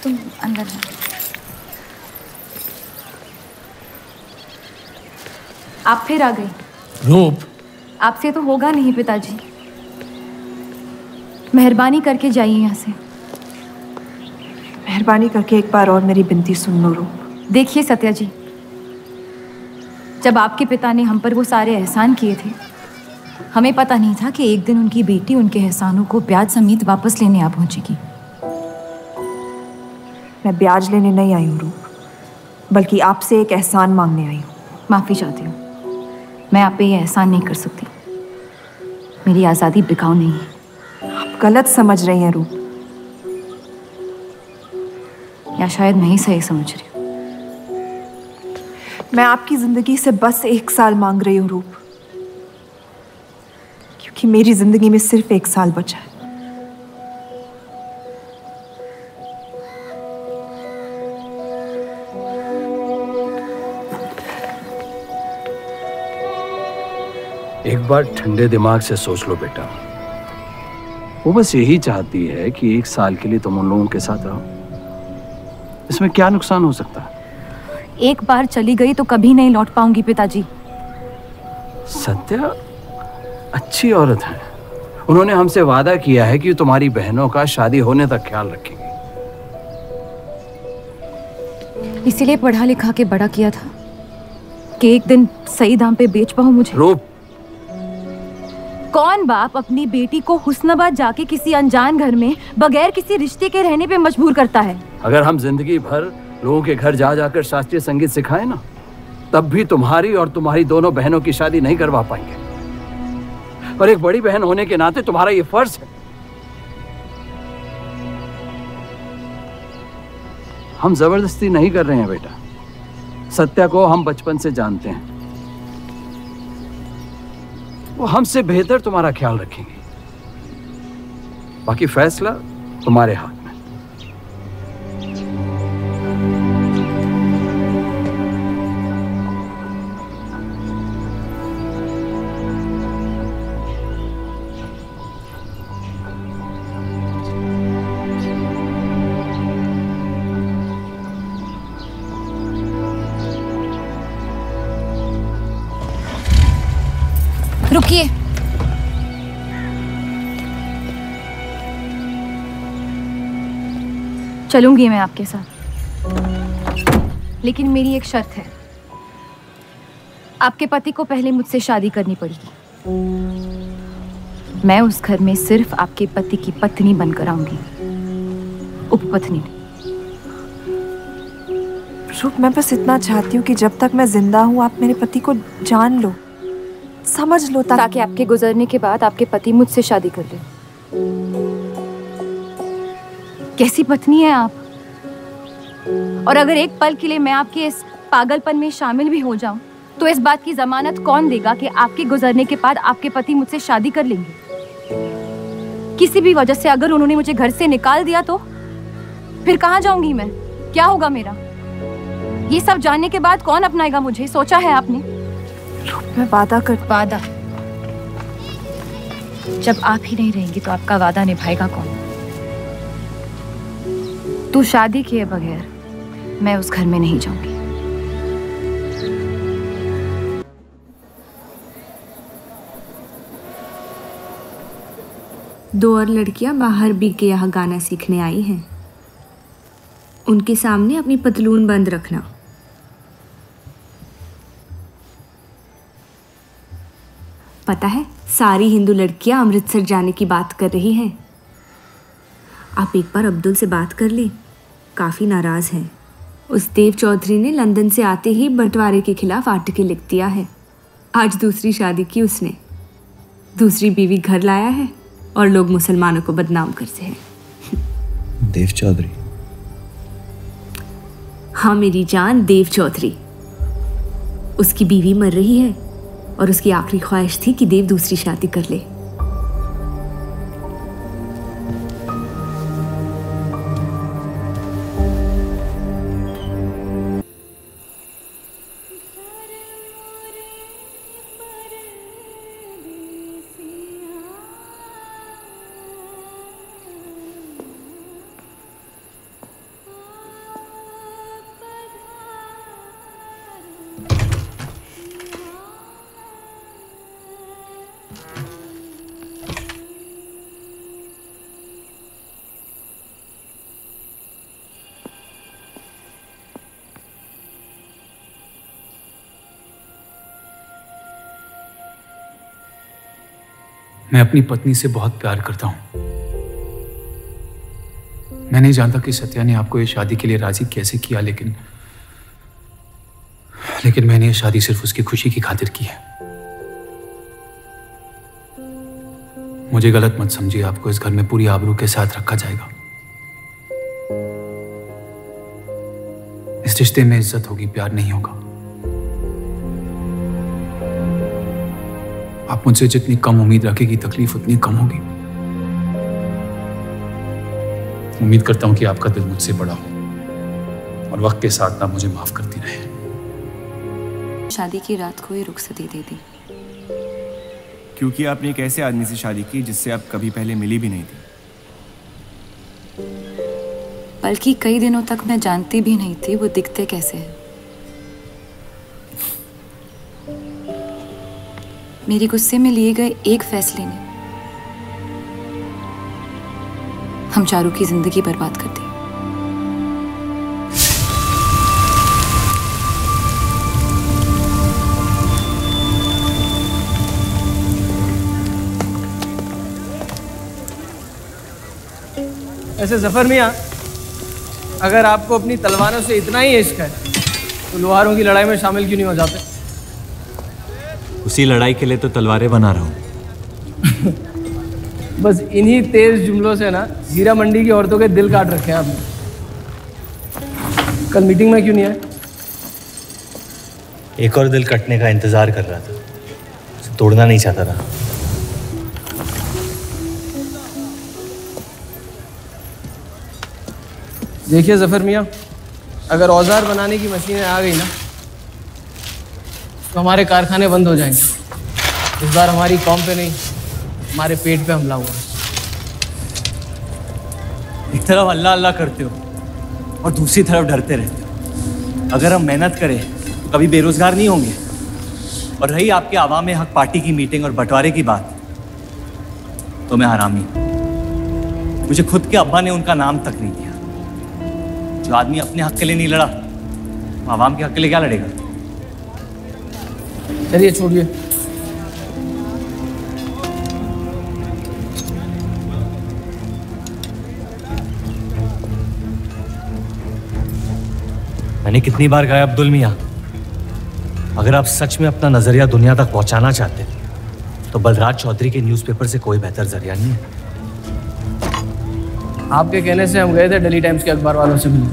तुम अंदर जाओ। आप फिर आ गई। रूप, आपसे तो होगा नहीं पिताजी। मेहरबानी करके जाइए यहाँ से। मेहरबानी करके एक बार और मेरी विनती सुन लो रूप। देखिए सत्या जी, जब आपके पिता ने हम पर वो सारे एहसान किए थे, हमें पता नहीं था कि एक दिन उनकी बेटी उनके एहसानों को ब्याज समेत वापस लेने आ पहुंचेगी। मैं ब्याज लेने नहीं आई हूँ रूप, बल्कि आपसे एक एहसान मांगने आई हूँ। माफी चाहती हूँ, मैं आप पे ये एहसान नहीं कर सकती। मेरी आज़ादी बिकाऊ नहीं है। आप गलत समझ रही हैं रूप। या शायद मैं ही सही समझ रही हूँ। मैं आपकी जिंदगी से बस 1 साल मांग रही हूँ रूप, क्योंकि मेरी जिंदगी में सिर्फ 1 साल बचा है। एक बार ठंडे दिमाग से सोच लो बेटा। वो बस यही चाहती है कि 1 साल के लिए तुम उन लोगों के साथ रहो। इसमें क्या नुकसान हो सकता है? एक बार चली गई तो कभी नहीं लौट पाऊंगी पिताजी। सत्या अच्छी औरत है। उन्होंने हमसे वादा किया है कि तुम्हारी बहनों का शादी होने तक ख्याल रखेंगे। इसीलिए पढ़ा लिखा के बड़ा किया था कि एक दिन सही दाम पे बेच पाऊं मुझे। रूप, कौन बाप अपनी बेटी को हुस्नाबाद जाके किसी अनजान घर में बगैर किसी रिश्ते के रहने पे मजबूर करता है? अगर हम जिंदगी भर लोगों के घर जा जाकर शास्त्रीय संगीत सिखाएं ना, तब भी तुम्हारी और तुम्हारी दोनों बहनों की शादी नहीं करवा पाएंगे। और एक बड़ी बहन होने के नाते तुम्हारा ये फर्ज है। हम जबरदस्ती नहीं कर रहे हैं बेटा। सत्या को हम बचपन से जानते हैं। वो हमसे बेहतर तुम्हारा ख्याल रखेंगे। बाकी फैसला तुम्हारे हाथ में। रुकिए। चलूंगी मैं आपके साथ, लेकिन मेरी एक शर्त है। आपके पति को पहले मुझसे शादी करनी पड़ेगी। मैं उस घर में सिर्फ आपके पति की पत्नी बनकर आऊंगी, उपपत्नी। रूप, मैं बस इतना चाहती हूँ कि जब तक मैं जिंदा हूँ आप मेरे पति को जान लो, समझ लो, ताकि आपके गुजरने के बाद आपके पति मुझसे शादी कर ले। कैसी पत्नी है आप? और अगर एक पल के लिए मैं आपके इस पागलपन में शामिल भी हो जाऊं, तो इस बात की जमानत कौन देगा कि आपके गुजरने के बाद आपके पति मुझसे शादी कर लेंगे? किसी भी वजह से अगर उन्होंने मुझे घर से निकाल दिया तो फिर कहाँ जाऊंगी मैं? क्या होगा मेरा? ये सब जानने के बाद कौन अपनाएगा मुझे? सोचा है आपने? मैं वादा वादा? जब आप ही नहीं रहेंगी तो आपका वादा निभाएगा कौन? तू शादी किए बगैर मैं उस घर में नहीं जाऊंगी। दो और लड़कियां बाहर बी के यहाँ गाना सीखने आई हैं। उनके सामने अपनी पतलून बंद रखना। पता है, सारी हिंदू लड़कियां अमृतसर जाने की बात कर रही हैं। आप एक बार अब्दुल से बात कर ले, काफ़ी नाराज़ है। उस देव चौधरी ने लंदन से आते ही बंटवारे के खिलाफ आर्टिकल लिख दिया है। आज दूसरी शादी की उसने, दूसरी बीवी घर लाया है और लोग मुसलमानों को बदनाम करते हैं। देव चौधरी? हाँ मेरी जान, देव चौधरी। उसकी बीवी मर रही है और उसकी आखिरी ख्वाहिश थी कि देव दूसरी शादी कर ले। मैं अपनी पत्नी से बहुत प्यार करता हूं। मैं नहीं जानता कि सत्या ने आपको ये शादी के लिए राजी कैसे किया, लेकिन मैंने ये शादी सिर्फ उसकी खुशी की खातिर की है। मुझे गलत मत समझिए, आपको इस घर में पूरी आबरू के साथ रखा जाएगा। इस रिश्ते में इज्जत होगी, प्यार नहीं होगा। आप मुझसे जितनी कम उम्मीद रखेगी, तकलीफ उतनी कम होगी। उम्मीद करता हूं कि आपका दिल मुझसे बड़ा हो और वक्त के साथ ना मुझे माफ करती रहे। शादी की रात को ही रुखसती दे दी, क्योंकि आपने एक ऐसे आदमी से शादी की जिससे आप कभी पहले मिली भी नहीं थी। बल्कि कई दिनों तक मैं जानती भी नहीं थी वो दिखते कैसे हैं। मेरे गुस्से में लिए गए एक फैसले ने हम चारों की जिंदगी बर्बाद कर दी। ऐसे जफर मियाँ, अगर आपको अपनी तलवारों से इतना ही इश्क है तो लोहारों की लड़ाई में शामिल क्यों नहीं हो जाते? उसी लड़ाई के लिए तो तलवारें बना रहा हूँ। बस इन्हीं तेज जुमलों से ना हीरा मंडी की औरतों के दिल काट रखे हैं आपने। कल मीटिंग में क्यों नहीं आए? एक और दिल कटने का इंतजार कर रहा था, उसे तोड़ना नहीं चाहता था। देखिए जफर मियाँ, अगर औजार बनाने की मशीनें आ गई ना तो हमारे कारखाने बंद हो जाएंगे। इस बार हमारी कौम पे नहीं, हमारे पेट पे हमला हुआ। एक तरफ अल्लाह अल्लाह करते हो और दूसरी तरफ डरते रहते हो। अगर हम मेहनत करें तो कभी बेरोजगार नहीं होंगे। और रही आपके आवाम हक पार्टी की मीटिंग और बंटवारे की बात, तो मैं हरामी। मुझे खुद के अब्बा ने उनका नाम तक नहीं दिया। जो आदमी अपने हक के लिए नहीं लड़ा, वो आवाम के हक के लिए क्या लड़ेगा? चलिए छोड़िए। मैंने कितनी बार कहा अब्दुल मियाँ, अगर आप सच में अपना नजरिया दुनिया तक पहुंचाना चाहते तो बलराज चौधरी के न्यूज़पेपर से कोई बेहतर जरिया नहीं है। आपके कहने से हम गए थे दिल्ली टाइम्स के अखबार वालों से मिलने,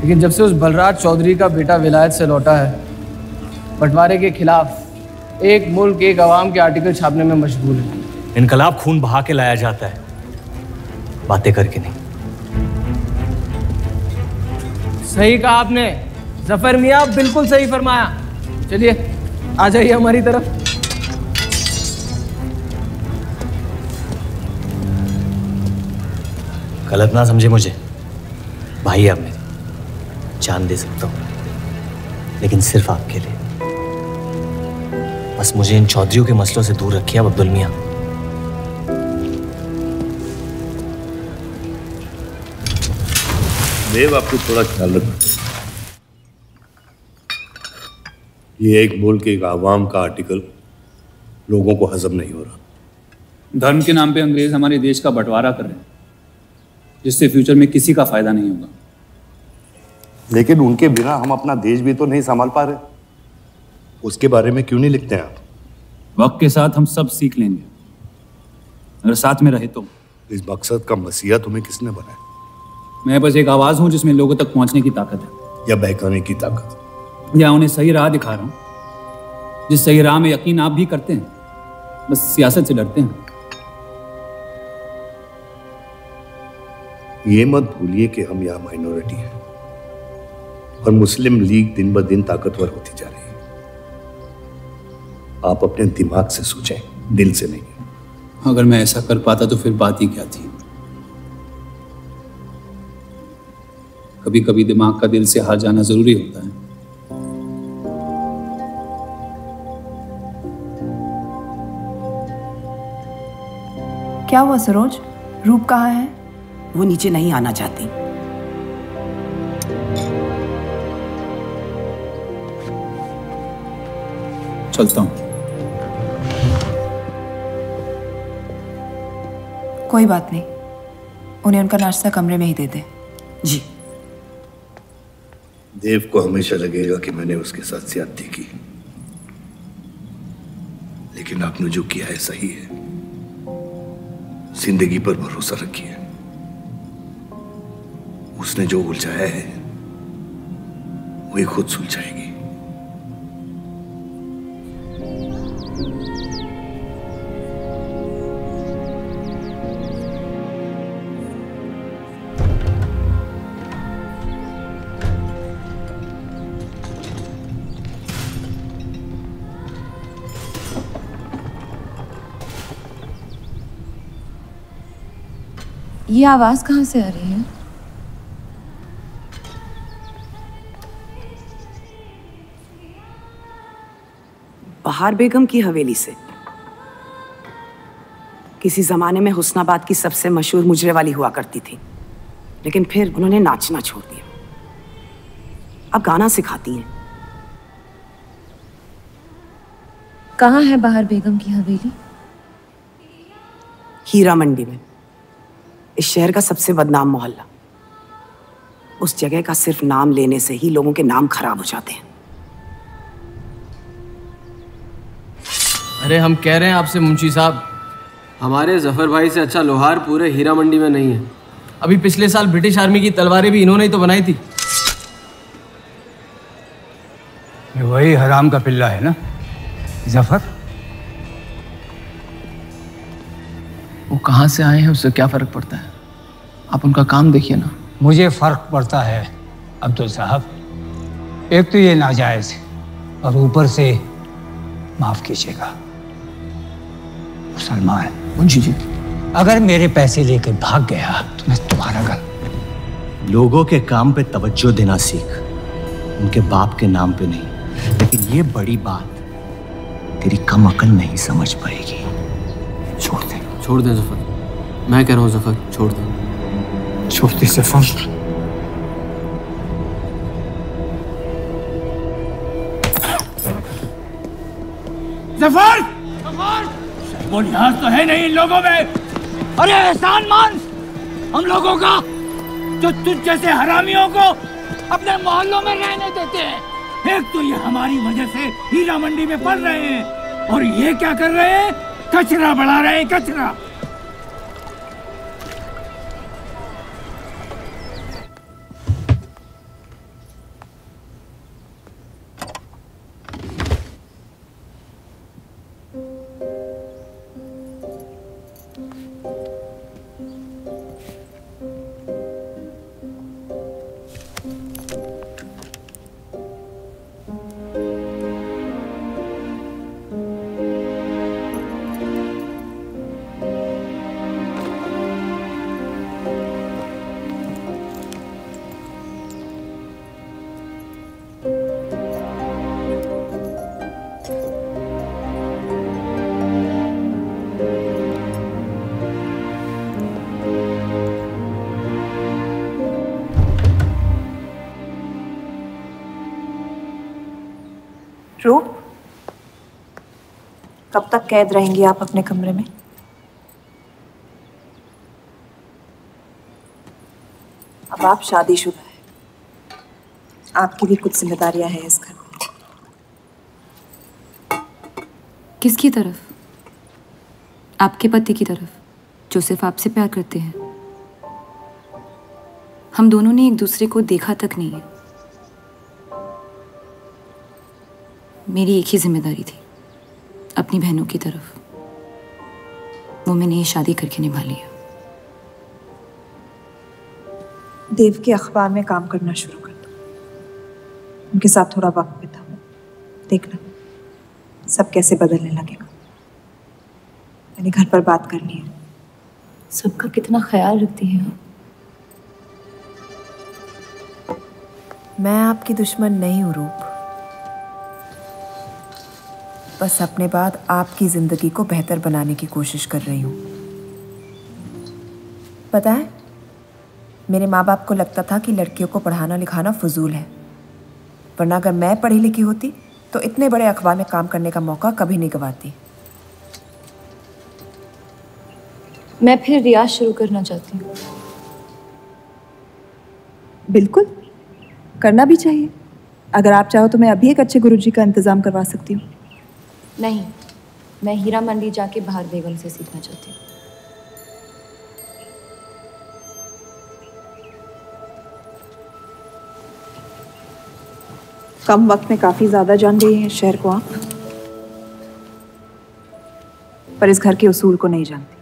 लेकिन जब से उस बलराज चौधरी का बेटा विलायत से लौटा है, बंटवारे के खिलाफ एक मुल्क एक आवाम के आर्टिकल छापने में मशगूल है। इनकलाब खून बहा के लाया जाता है, बातें करके नहीं। सही कहा आपने जफर मियाँ, बिल्कुल सही फरमाया। चलिए आ जाइए हमारी तरफ। गलत ना समझे मुझे, भाई आप मेरे, जान दे सकता हूं, लेकिन सिर्फ आपके लिए। बस मुझे इन चौधरियों के मसलों से दूर रखिए अब अब्दुल मियाँ। देव, आपको थोड़ा ख्याल रखना। ये एक मुल्क एक आवाम का आर्टिकल लोगों को हजम नहीं हो रहा। धर्म के नाम पे अंग्रेज हमारे देश का बंटवारा कर रहे हैं, जिससे फ्यूचर में किसी का फायदा नहीं होगा। लेकिन उनके बिना हम अपना देश भी तो नहीं संभाल पा रहे। उसके बारे में क्यों नहीं लिखते हैं आप? वक्त के साथ हम सब सीख लेंगे, अगर साथ में रहे तो। इस मकसद का मसीहा तुम्हें किसने बनाया? मैं बस एक आवाज हूं जिसमें लोगों तक पहुंचने की ताकत है, या बहकाने की ताकत, या उन्हें सही राह दिखा रहा हूं। जिस सही राह में यकीन आप भी करते हैं, बस सियासत से डरते हैं। ये मत भूलिए कि हम यहाँ माइनॉरिटी हैं और मुस्लिम लीग दिन ब दिन ताकतवर होती जा रही है। आप अपने दिमाग से सोचें, दिल से नहीं। अगर मैं ऐसा कर पाता तो फिर बात ही क्या थी। कभी कभी दिमाग का दिल से हार जाना जरूरी होता है। क्या हुआ सरोज? रूप कहाँ है? वो नीचे नहीं आना चाहती। चलता हूं। कोई बात नहीं, उन्हें उनका नाश्ता कमरे में ही दे दे। जी। देव को हमेशा लगेगा कि मैंने उसके साथ ज्यादती की, लेकिन आपने जो किया है सही है। जिंदगी पर भरोसा रखिए, उसने जो उलझाया है वही खुद सुलझाएगी। ये आवाज कहाँ से आ रही है? बहार बेगम की हवेली से। किसी जमाने में हुस्नाबाद की सबसे मशहूर मुजरे वाली हुआ करती थी, लेकिन फिर उन्होंने नाचना छोड़ दिया। अब गाना सिखाती हैं। कहाँ है बहार बेगम की हवेली? हीरा मंडी में, इस शहर का सबसे बदनाम मोहल्ला। उस जगह का सिर्फ नाम लेने से ही लोगों के नाम खराब हो जाते हैं। अरे हम कह रहे हैं आपसे मुंशी साहब, हमारे जफर भाई से अच्छा लोहार पूरे हीरा मंडी में नहीं है। अभी पिछले साल ब्रिटिश आर्मी की तलवारें भी इन्होंने ही तो बनाई थी। ये वही हराम का पिल्ला है ना जफर? वो कहाँ से आए हैं उससे क्या फर्क पड़ता है, आप उनका काम देखिए ना। मुझे फर्क पड़ता है अब्दुल साहब। एक तो ये नाजायज और ऊपर से माफ कीजिएगा मुसलमान मुंशी जी, अगर मेरे पैसे लेकर भाग गया तो मैं तुम्हारा घर। लोगों के काम पे तवज्जो देना सीख, उनके बाप के नाम पे नहीं। लेकिन ये बड़ी बात तेरी कम अकल नहीं समझ पाएगी। छोड़ दे। छोड़ दे जफर, मैं कह रहा हूँ जफर छोड़ दे। छोड़ दे जफर। जफर! वो लिहाज तो है नहीं इन लोगों में। अरे एहसान मान हम लोगों का, जो तुझ जैसे हरामियों को अपने मोहल्लों में रहने देते हैं। एक तो ये हमारी वजह से हीरा मंडी में पड़ रहे हैं, और ये क्या कर रहे हैं? कचरा बढ़ा रहे हैं, कचरा। रूप, कब तक कैद रहेंगी आप अपने कमरे में? अब आप शादीशुदा हैं, आपकी भी कुछ जिम्मेदारियां हैं इस घर में। किसकी तरफ? आपके पति की तरफ, जो सिर्फ आपसे प्यार करते हैं। हम दोनों ने एक दूसरे को देखा तक नहीं है। मेरी एक ही जिम्मेदारी थी, अपनी बहनों की तरफ। वो मैंने ये शादी करके निभा लिया। देव के अखबार में काम करना शुरू कर दो, उनके साथ थोड़ा वक्त बिताओ, देखना सब कैसे बदलने लगेगा। मैंने घर पर बात करनी है। सबका कितना ख्याल रखती हैं आप। मैं आपकी दुश्मन नहीं हूँ रूप, बस अपने बाद आपकी जिंदगी को बेहतर बनाने की कोशिश कर रही हूँ। पता है, मेरे माँ बाप को लगता था कि लड़कियों को पढ़ाना लिखाना फजूल है, वरना अगर मैं पढ़ी लिखी होती तो इतने बड़े अखबार में काम करने का मौका कभी नहीं गंवाती। मैं फिर रियाज शुरू करना चाहती हूँ। बिल्कुल, करना भी चाहिए। अगर आप चाहो तो मैं अभी एक अच्छे गुरुजी का इंतजाम करवा सकती हूँ। नहीं, मैं हीरा मंडी जाके बाहर बेगम से सीखना चाहती हूँ। कम वक्त में काफी ज्यादा जान रही हैं इस शहर को आप, पर इस घर के उसूल को नहीं जानती।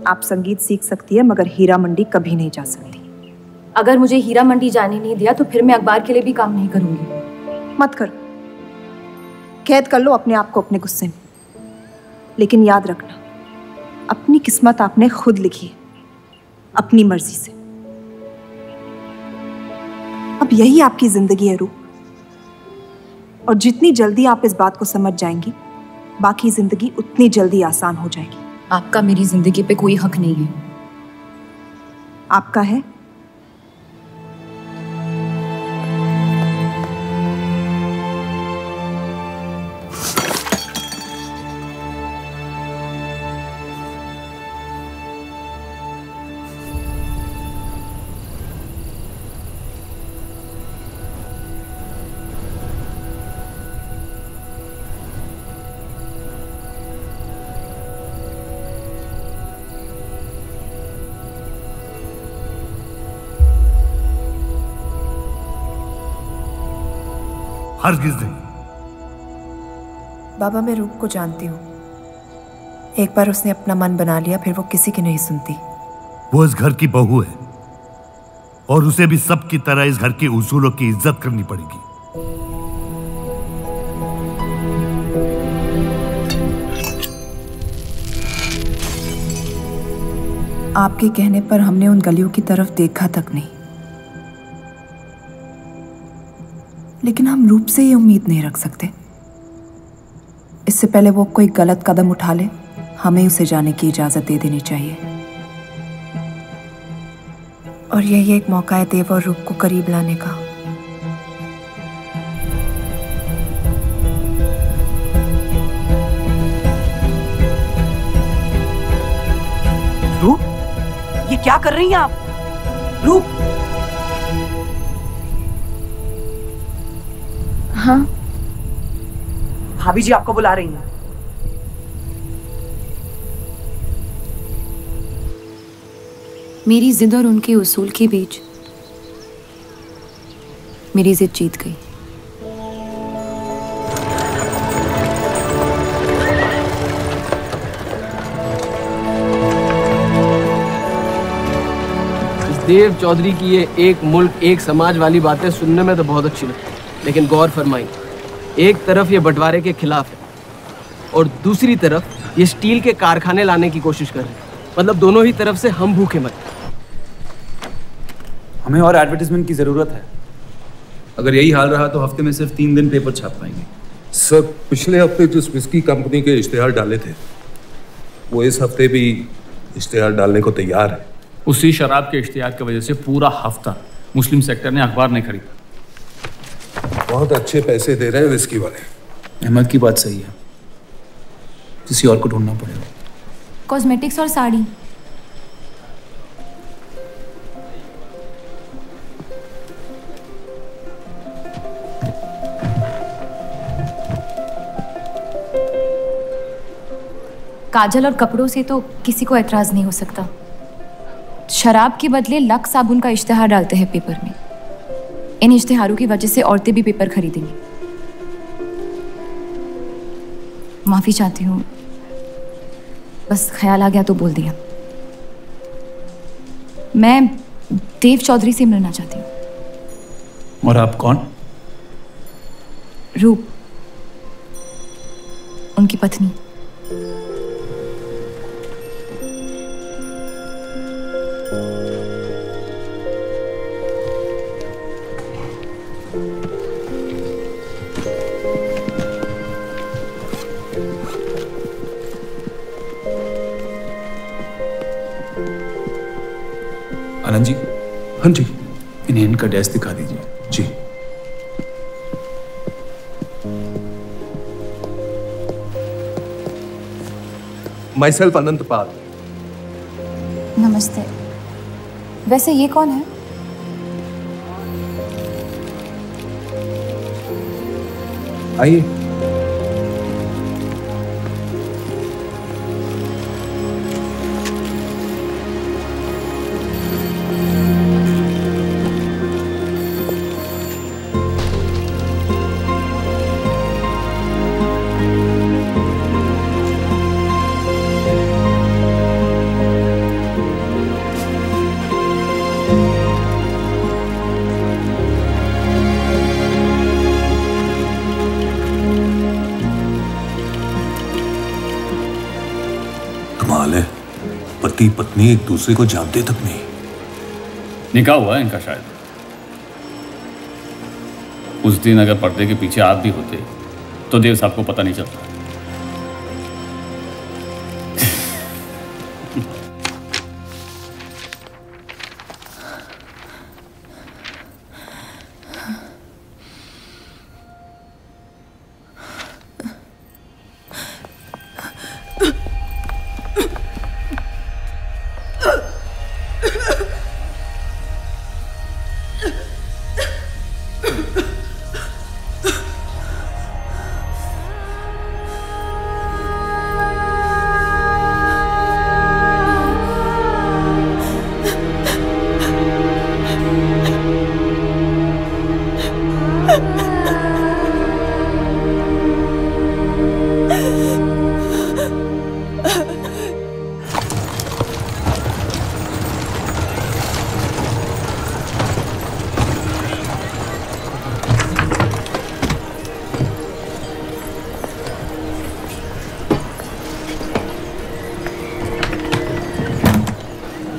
आप संगीत सीख सकती है मगर हीरा मंडी कभी नहीं जा सकती। अगर मुझे हीरा मंडी जाने नहीं दिया तो फिर मैं अखबार के लिए भी काम नहीं करूंगी। मत करो, कैद कर लो अपने आप को अपने गुस्से में, लेकिन याद रखना अपनी किस्मत आपने खुद लिखी है, अपनी मर्जी से। अब यही आपकी जिंदगी है रूप, और जितनी जल्दी आप इस बात को समझ जाएंगी बाकी जिंदगी उतनी जल्दी आसान हो जाएगी। आपका मेरी जिंदगी पे कोई हक नहीं है। आपका है। हरगिज़ नहीं। बाबा, मैं रूप को जानती हूँ। एक बार उसने अपना मन बना लिया फिर वो किसी की नहीं सुनती। वो इस घर की बहू है और उसे भी सबकी तरह इस घर के उसूलों की इज्जत करनी पड़ेगी। आपके कहने पर हमने उन गलियों की तरफ देखा तक नहीं, लेकिन हम रूप से ये उम्मीद नहीं रख सकते। इससे पहले वो कोई गलत कदम उठा ले हमें उसे जाने की इजाजत दे देनी चाहिए। और यही एक मौका है देव और रूप को करीब लाने का। रूप, ये क्या कर रही हैं आप? रूप। हाँ, भाभी जी आपको बुला रही हैं। मेरी जिद और उनके उसूल के बीच मेरी जिद जीत गई। देव चौधरी की ये एक मुल्क एक समाज वाली बातें सुनने में तो बहुत अच्छी लगती, लेकिन गौर फरमाई, एक तरफ ये बंटवारे के खिलाफ है और दूसरी तरफ ये स्टील के कारखाने लाने की कोशिश कर रहे हैं। मतलब दोनों ही तरफ से हम भूखे मत। हमें और एडवर्टाइजमेंट की ज़रूरत है। अगर यही हाल रहा तो हफ्ते में सिर्फ 3 दिन पेपर छाप पाएंगे। सर, पिछले हफ्ते जिस विस्की कंपनी के इश्तेहार डाले थे वो इस हफ्ते भी इश्तेहार डालने को तैयार है। उसी शराब के इश्तेहार की वजह से पूरा हफ्ता मुस्लिम सेक्टर ने अखबार नहीं खरीदा। बहुत अच्छे पैसे दे रहे हैं विस्की वाले। अहमद की बात सही है, किसी और को ढूंढना पड़ेगा। कॉस्मेटिक्स और साड़ी। काजल और कपड़ों से तो किसी को एतराज नहीं हो सकता। शराब के बदले लक्स साबुन का इश्तेहार डालते हैं पेपर में। इन इश्तेहारों की वजह से औरतें भी पेपर खरीदेंगी। माफी चाहती हूँ, बस ख्याल आ गया तो बोल दिया। मैं देव चौधरी से मिलना चाहती हूँ। और आप कौन? रूप, उनकी पत्नी। आनंद जी। हाँ जी। इन्हें इनका डेस्क दिखा दीजिए। जी। myself अनंत पाल। नमस्ते। वैसे ये कौन है? आइए। पति पत्नी एक दूसरे को जानते तक नहीं। निकाह हुआ है इनका शायद। उस दिन अगर पर्दे के पीछे आप भी होते तो देव साहब को पता नहीं चलता।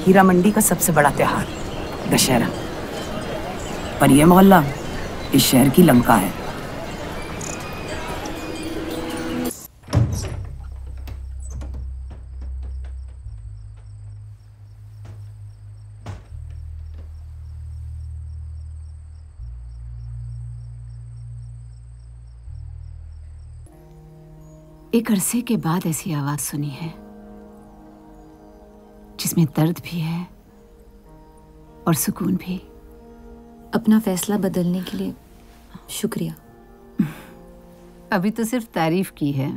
हीरा मंडी का सबसे बड़ा त्योहार दशहरा, पर यह मोहल्ला इस शहर की लंका है। एक अरसे के बाद ऐसी आवाज सुनी है जिसमें दर्द भी है और सुकून भी। अपना फैसला बदलने के लिए शुक्रिया। अभी तो सिर्फ तारीफ की है,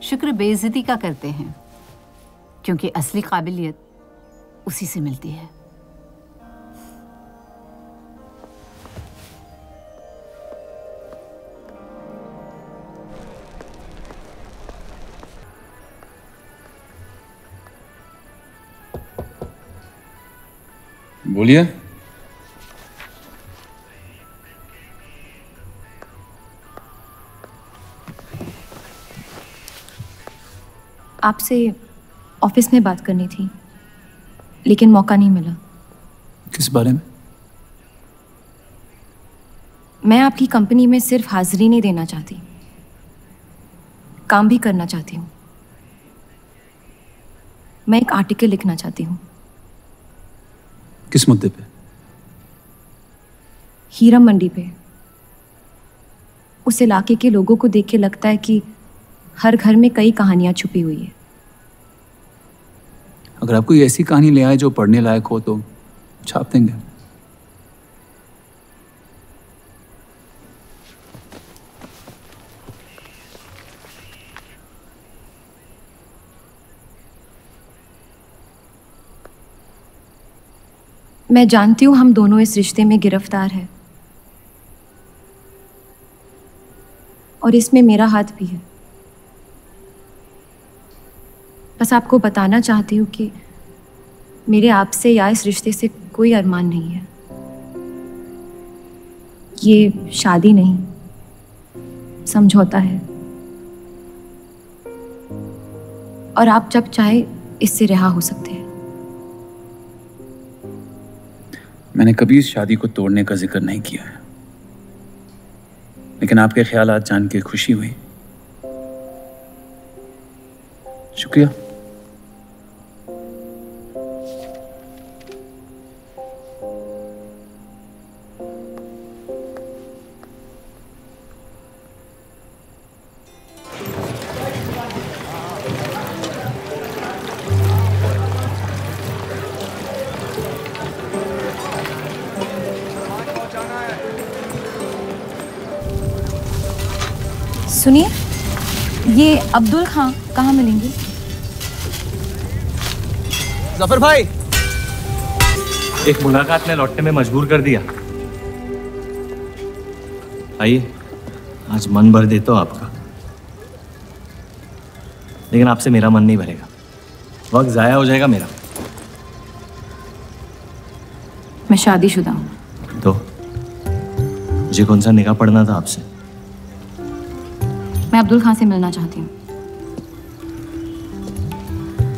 शुक्र बेइज्जती का करते हैं, क्योंकि असली काबिलियत उसी से मिलती है। बोलिए। आपसे ऑफिस में बात करनी थी, लेकिन मौका नहीं मिला। किस बारे में? मैं आपकी कंपनी में सिर्फ हाजिरी नहीं देना चाहती, काम भी करना चाहती हूँ। मैं एक आर्टिकल लिखना चाहती हूँ। किस मुद्दे पे? हीरा मंडी पे। उस इलाके के लोगों को देख के लगता है कि हर घर में कई कहानियां छुपी हुई है। अगर आप कोई ऐसी कहानी ले आए जो पढ़ने लायक हो तो छाप देंगे। मैं जानती हूँ हम दोनों इस रिश्ते में गिरफ्तार हैं, और इसमें मेरा हाथ भी है। बस आपको बताना चाहती हूँ कि मेरे आपसे या इस रिश्ते से कोई अरमान नहीं है। ये शादी नहीं, समझौता है, और आप जब चाहे इससे रिहा हो सकते हैं। मैंने कभी इस शादी को तोड़ने का जिक्र नहीं किया है, लेकिन आपके ख्यालात जान के खुशी हुई। शुक्रिया। सुनिए, ये अब्दुल खां कहाँ मिलेंगे? जफर भाई, एक मुलाकात में लौटने में मजबूर कर दिया। आइए, आज मन भर देता हूं आपका, लेकिन आपसे मेरा मन नहीं भरेगा। वक्त जाया हो जाएगा मेरा। मैं शादीशुदा हूँ। तो मुझे कौन सा निगाह पड़ना था आपसे? मैं अब्दुल खां से मिलना चाहती हूँ।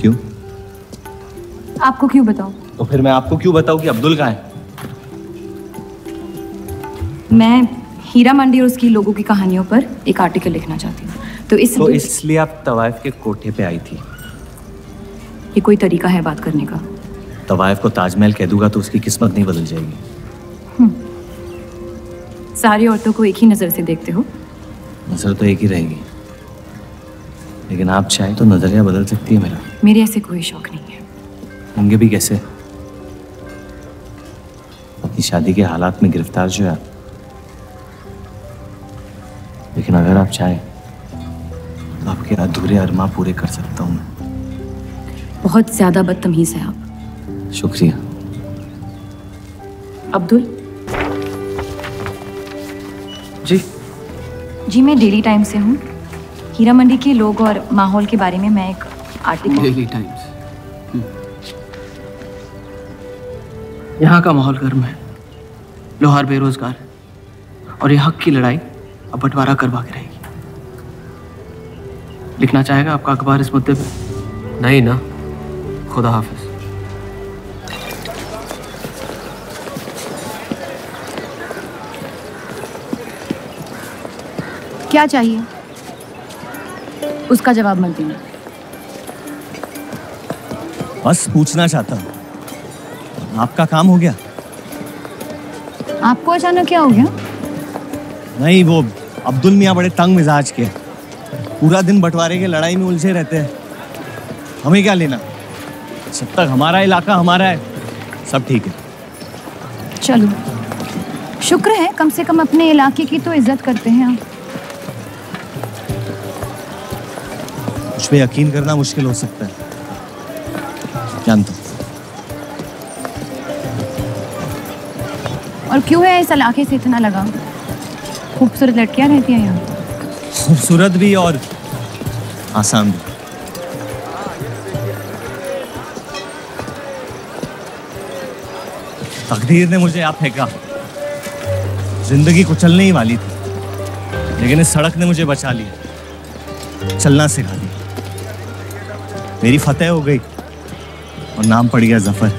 क्यों? आपको क्यों बताऊं? तो फिर मैं आपको क्यों बताऊं कि अब्दुल कहाँ है? मैं हीरा मंडी और उसकी लोगों की कहानियों पर एक आर्टिकल लिखना चाहती हूँ। तो इसलिए आप तवाइफ के कोठे पे आई थी? ये कोई तरीका है बात करने का? तवाइफ को ताजमहल कह दूंगा तो उसकी किस्मत नहीं बदल जाएगी। सारी औरतों को एक ही नजर से देखते हो? नजर तो एक ही रहेगी, लेकिन आप चाहे तो नजरिया बदल सकती है मेरा। मेरे ऐसे कोई शौक नहीं है। होंगे भी कैसे? अपनी शादी के हालात में गिरफ्तार जो है आप। लेकिन अगर आप चाहे तो आपके अधूरे अरमा पूरे कर सकता हूं मैं। बहुत ज्यादा बदतमीज है आप। शुक्रिया। अब्दुल जी। जी, मैं डेली टाइम्स से हूँ। हीरा मंडी के लोग और माहौल के बारे में मैं एक आर्टिकल। Daily times. यहाँ का माहौल गर्म है, लोहार बेरोजगार और ये हक की लड़ाई अब बंटवारा करवा के रहेगी। लिखना चाहेगा आपका अखबार इस मुद्दे पे? नहीं ना, खुदा हाफिज। क्या चाहिए? उसका जवाब मत देना। बस पूछना चाहता हूँ, आपका काम हो गया? आपको अचानक क्या हो गया? नहीं, वो अब्दुल मियाँ बड़े तंग मिजाज के, पूरा दिन बंटवारे के लड़ाई में उलझे रहते हैं। हमें क्या लेना, जब तक हमारा इलाका हमारा है सब ठीक है। चलो, शुक्र है कम से कम अपने इलाके की तो इज्जत करते हैं आप। मुझ पे यकीन करना मुश्किल हो सकता है, जानता हूं। और क्यों है इस इलाके से इतना लगाव? खूबसूरत लड़कियां रहती हैं यहाँ। खूबसूरत भी और आसान भी। तकदीर ने मुझे यहाँ फेंका। जिंदगी कुचलने ही वाली थी, लेकिन इस सड़क ने मुझे बचा लिया, चलना सिखा दिया। मेरी फतेह हो गई और नाम पड़ गया जफर।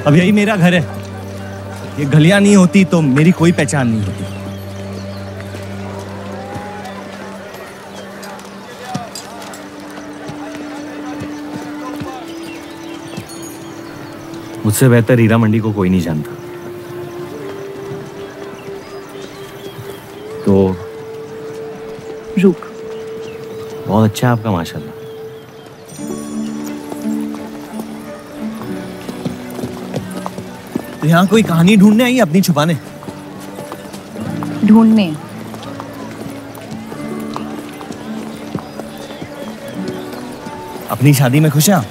अब यही मेरा घर है। ये गलियां नहीं होती तो मेरी कोई पहचान नहीं होती। मुझसे बेहतर हीरा मंडी को कोई नहीं जानता। तो रुक। बहुत अच्छा है आपका, माशाल्लाह। तो यहाँ कोई कहानी ढूंढने आई, अपनी छुपाने? ढूंढने? अपनी शादी में खुश हैं आप?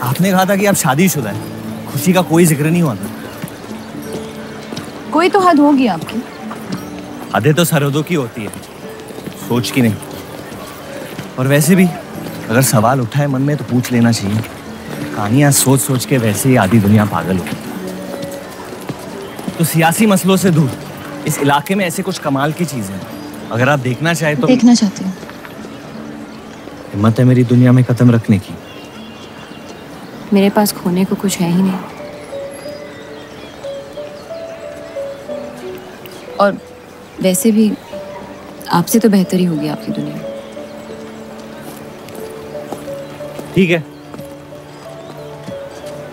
आपने कहा था कि आप शादीशुदा हैं, खुशी का कोई जिक्र नहीं हुआ था। कोई तो हद होगी आपकी। हदें तो सरहदों की होती है, सोच की नहीं। और वैसे भी अगर सवाल उठा है मन में तो पूछ लेना चाहिए। कहानियां सोच सोच के वैसे ही आधी दुनिया पागल हो। तो सियासी मसलों से दूर इस इलाके में ऐसे कुछ कमाल की चीजें हैं, अगर आप देखना चाहे तो। देखना चाहती हूँ। हिम्मत है मेरी दुनिया में कदम रखने की? मेरे पास खोने को कुछ है ही नहीं। और वैसे भी आपसे तो बेहतर ही होगी आपकी दुनिया। ठीक है,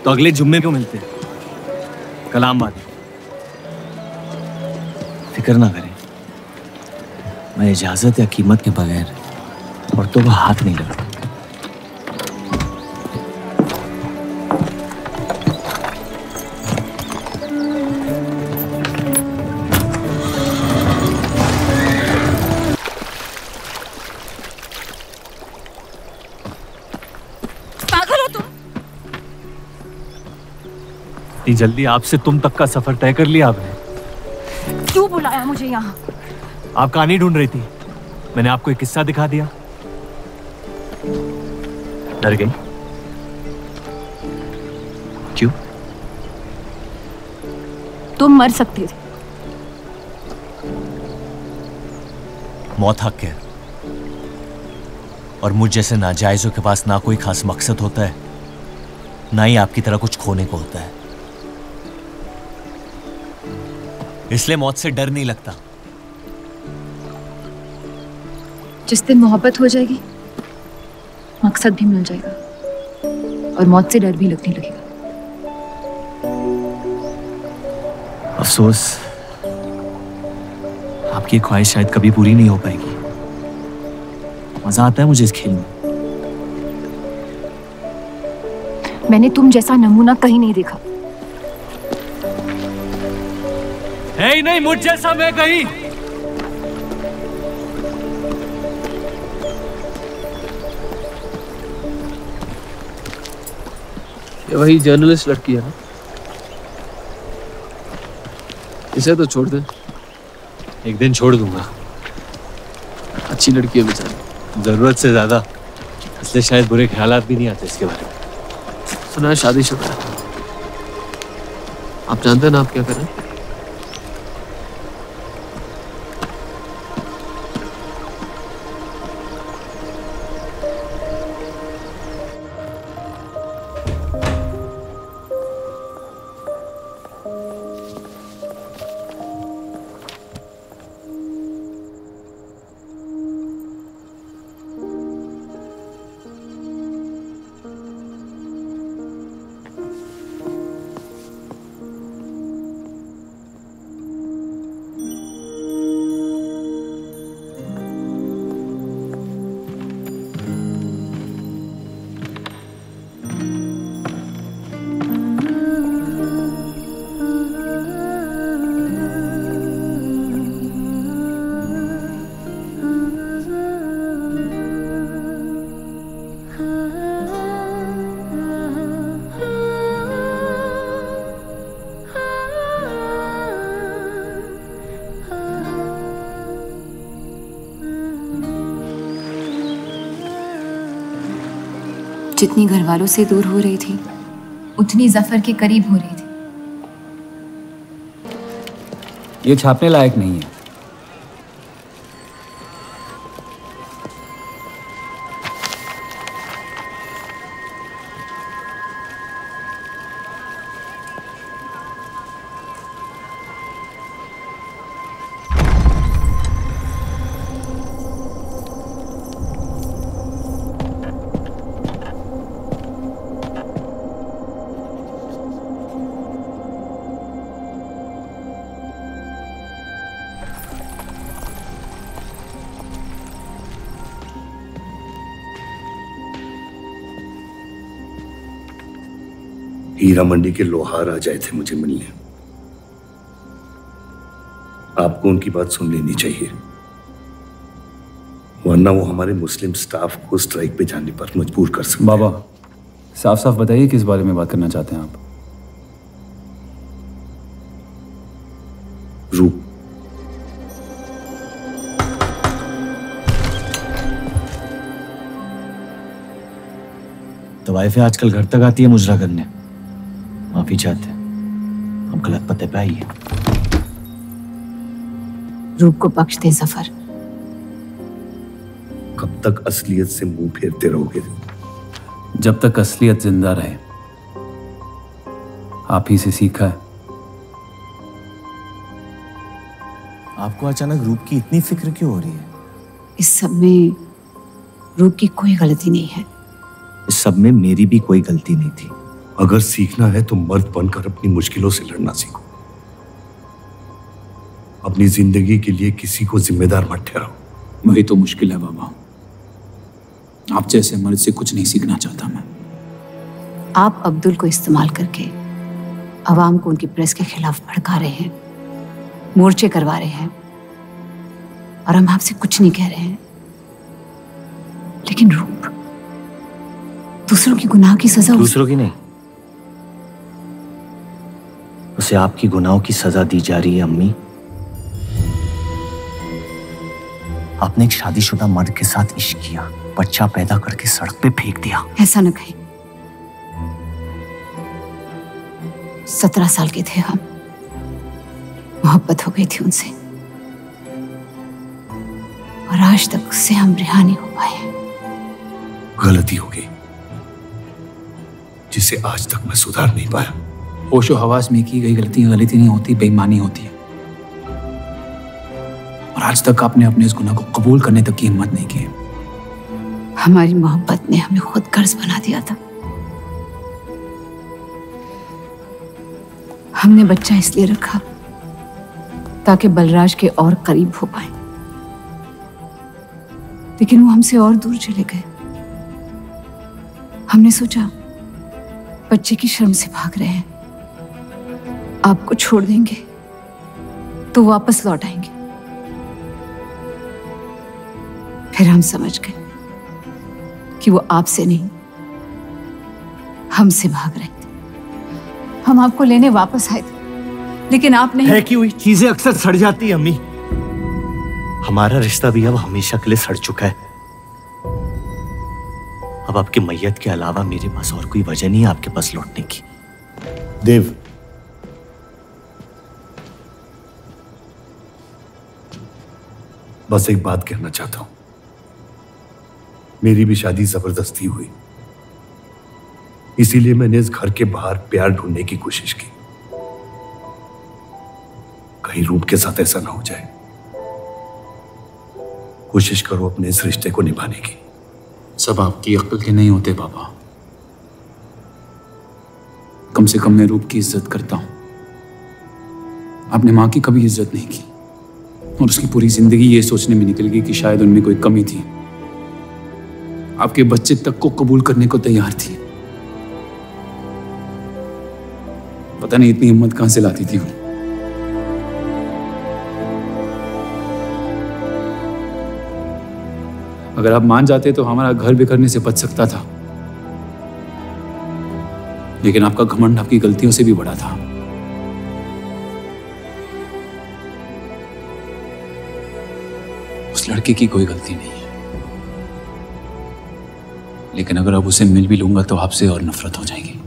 तो अगले जुम्मे को मिलते हैं, कलाम बात। फिक्र ना करें, मैं इजाजत या कीमत के बगैर औरतों को हाथ नहीं लगाता। इतनी जल्दी आपसे तुम तक का सफर तय कर लिया आपने? क्यों बुलाया मुझे यहाँ? आप कहानी ढूंढ रही थी, मैंने आपको एक किस्सा दिखा दिया। डर गई? क्यों? तुम मर सकते थे। मौत हक है, और मुझ जैसे नाजायजों के पास ना कोई खास मकसद होता है, ना ही आपकी तरह कुछ खोने को होता है। इसलिए मौत से डर नहीं लगता। जिस दिन मोहब्बत हो जाएगी, मकसद भी मिल जाएगा और मौत से डर भी लगने लगेगा। अफसोस, आपकी ख्वाहिश शायद कभी पूरी नहीं हो पाएगी। मजा आता है मुझे इस खेल में। मैंने तुम जैसा नमूना कहीं नहीं देखा। है ही नहीं मुझ जैसा मैं कहीं। ये वही जर्नलिस्ट लड़की है ना? इसे तो छोड़ दे। एक दिन छोड़ दूंगा। अच्छी लड़की है बेचारी। जरूरत से ज्यादा, इसलिए शायद बुरे ख्यालात भी नहीं आते इसके बारे में। सुना है शादीशुदा है। आप जानते हैं ना आप क्या करें? जितनी घर वालों से दूर हो रही थी, उतनी जफर के करीब हो रही थी। ये छापने लायक नहीं है। हीरा मंडी के लोहार आ जाए थे मुझे मिलने। आपको उनकी बात सुन लेनी चाहिए, वरना वो हमारे मुस्लिम स्टाफ को स्ट्राइक पे जाने पर मजबूर कर सकते। बाबा, साफ साफ बताइए किस बारे में बात करना चाहते हैं आप? रूप। तो वाइफ आजकल घर तक आती है मुजरा करने। माफी चाहते हैं, हम गलत पते पे आइए। रूप को बख्श दे जफर। कब तक असलियत से मुंह फेरते रहोगे? जब तक असलियत जिंदा रहे। आप ही से सीखा है। आपको अचानक रूप की इतनी फिक्र क्यों हो रही है? इस सब में रूप की कोई गलती नहीं है। इस सब में मेरी भी कोई गलती नहीं थी। अगर सीखना है तो मर्द बनकर अपनी मुश्किलों से लड़ना सीखो। अपनी जिंदगी के लिए किसी को जिम्मेदार मत ठहराओ। वही तो मुश्किल है बाबा। आप जैसे मर्द से कुछ नहीं सीखना चाहता मैं। आप अब्दुल को इस्तेमाल करके अवाम को उनकी प्रेस के खिलाफ भड़का रहे हैं, मोर्चे करवा रहे हैं, और हम आपसे कुछ नहीं कह रहे हैं। लेकिन रूप, दूसरों की गुनाह की सजा दूसरों की नहीं, उसे आपकी गुनाहों की सजा दी जा रही है अम्मी। आपने एक शादीशुदा मर्द के साथ इश्क किया, बच्चा पैदा करके सड़क पे फेंक दिया। ऐसा न कहे। 17 साल के थे हम, मोहब्बत हो गई थी उनसे, और आज तक उससे हम रिहा नहीं हो पाए। गलती हो गई जिसे आज तक मैं सुधार नहीं पाया। होशो हवास में की गई गलती गलती नहीं होती, बेईमानी होती है। और आज तक आपने अपने इस गुनाह को कबूल करने तक की हिम्मत नहीं की। हमारी मोहब्बत ने हमें खुद कर्ज बना दिया था। हमने बच्चा इसलिए रखा ताकि बलराज के और करीब हो पाए, लेकिन वो हमसे और दूर चले गए। हमने सोचा बच्चे की शर्म से भाग रहे हैं, आपको छोड़ देंगे तो वापस लौट आएंगे। फिर हम समझ गए कि वो आपसे नहीं हमसे भाग रहे थे। हम आपको लेने वापस आए थे, लेकिन आप नहीं। फेंकी हुई चीजें अक्सर सड़ जाती है अम्मी। हमारा रिश्ता भी अब हमेशा के लिए सड़ चुका है। अब आपकी मैयत के अलावा मेरे पास और कोई वजह नहीं है आपके पास लौटने की। देव, बस एक बात कहना चाहता हूं। मेरी भी शादी जबरदस्ती हुई, इसीलिए मैंने इस घर के बाहर प्यार ढूंढने की कोशिश की। कहीं रूप के साथ ऐसा ना हो जाए। कोशिश करो अपने इस रिश्ते को निभाने की। सब आपकी अक्ल के नहीं होते पापा। कम से कम मैं रूप की इज्जत करता हूं। आपने मां की कभी इज्जत नहीं की, और उसकी पूरी जिंदगी ये सोचने में निकल गई कि शायद उनमें कोई कमी थी। आपके बच्चे तक को कबूल करने को तैयार थी। पता नहीं इतनी हिम्मत कहां से लाती थी वो। अगर आप मान जाते तो हमारा घर बिखरने से बच सकता था, लेकिन आपका घमंड आपकी गलतियों से भी बड़ा था। उस लड़के की कोई गलती नहीं है, लेकिन अगर अब उसे मिल भी लूंगा तो आपसे और नफरत हो जाएगी।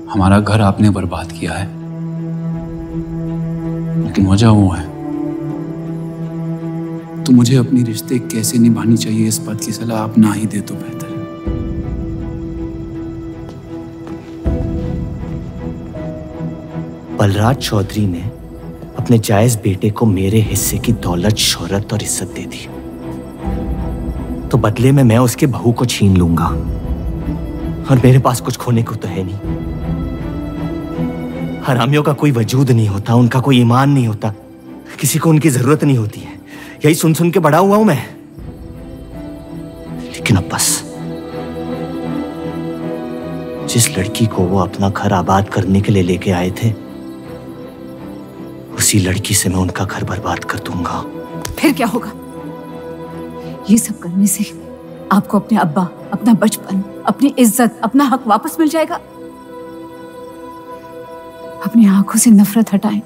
हमारा घर आपने बर्बाद किया है, लेकिन वजह वो है। तो मुझे अपनी रिश्ते कैसे निभानी चाहिए इस बात की सलाह आप ना ही दे तो बेहतर है। बलराज चौधरी ने अपने जायज बेटे को मेरे हिस्से की दौलत, शोहरत और इज्जत दे दी, तो बदले में मैं उसके बहू को छीन लूंगा, और मेरे पास कुछ खोने को तो है नहीं। हरामियों का कोई वजूद नहीं होता, उनका कोई ईमान नहीं होता, किसी को उनकी जरूरत नहीं होती है। यही सुन सुन के बड़ा हुआ हूं मैं। लेकिन अब बस, जिस लड़की को वो अपना घर आबाद करने के लिए लेके आए थे, उसी लड़की से मैं उनका घर बर्बाद कर दूंगा। फिर क्या होगा? ये सब करने से आपको अपने अब्बा, अपना बचपन, अपनी इज्जत, अपना हक वापस मिल जाएगा। अपनी आंखों से नफरत हटाएं,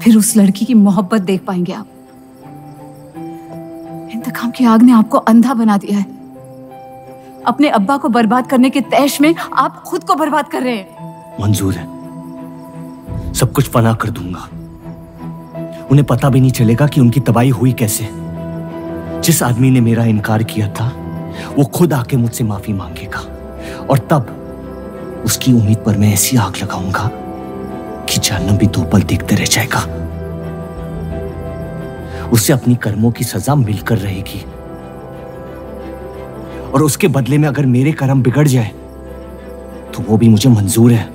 फिर उस लड़की की मोहब्बत देख पाएंगे आप। इंतकाम की आग ने आपको अंधा बना दिया है। अपने अब्बा को बर्बाद करने के तैश में आप खुद को बर्बाद कर रहे हैं। मंजूर है, सब कुछ फना कर दूंगा। उन्हें पता भी नहीं चलेगा कि उनकी तबाही हुई कैसे। जिस आदमी ने मेरा इनकार किया था, वो खुद आके मुझसे माफी मांगेगा, और तब उसकी उम्मीद पर मैं ऐसी आग लगाऊंगा कि जहन्नम भी 2 पल देखते रह जाएगा। उसे अपनी कर्मों की सजा मिलकर रहेगी, और उसके बदले में अगर मेरे कर्म बिगड़ जाए तो वो भी मुझे मंजूर है।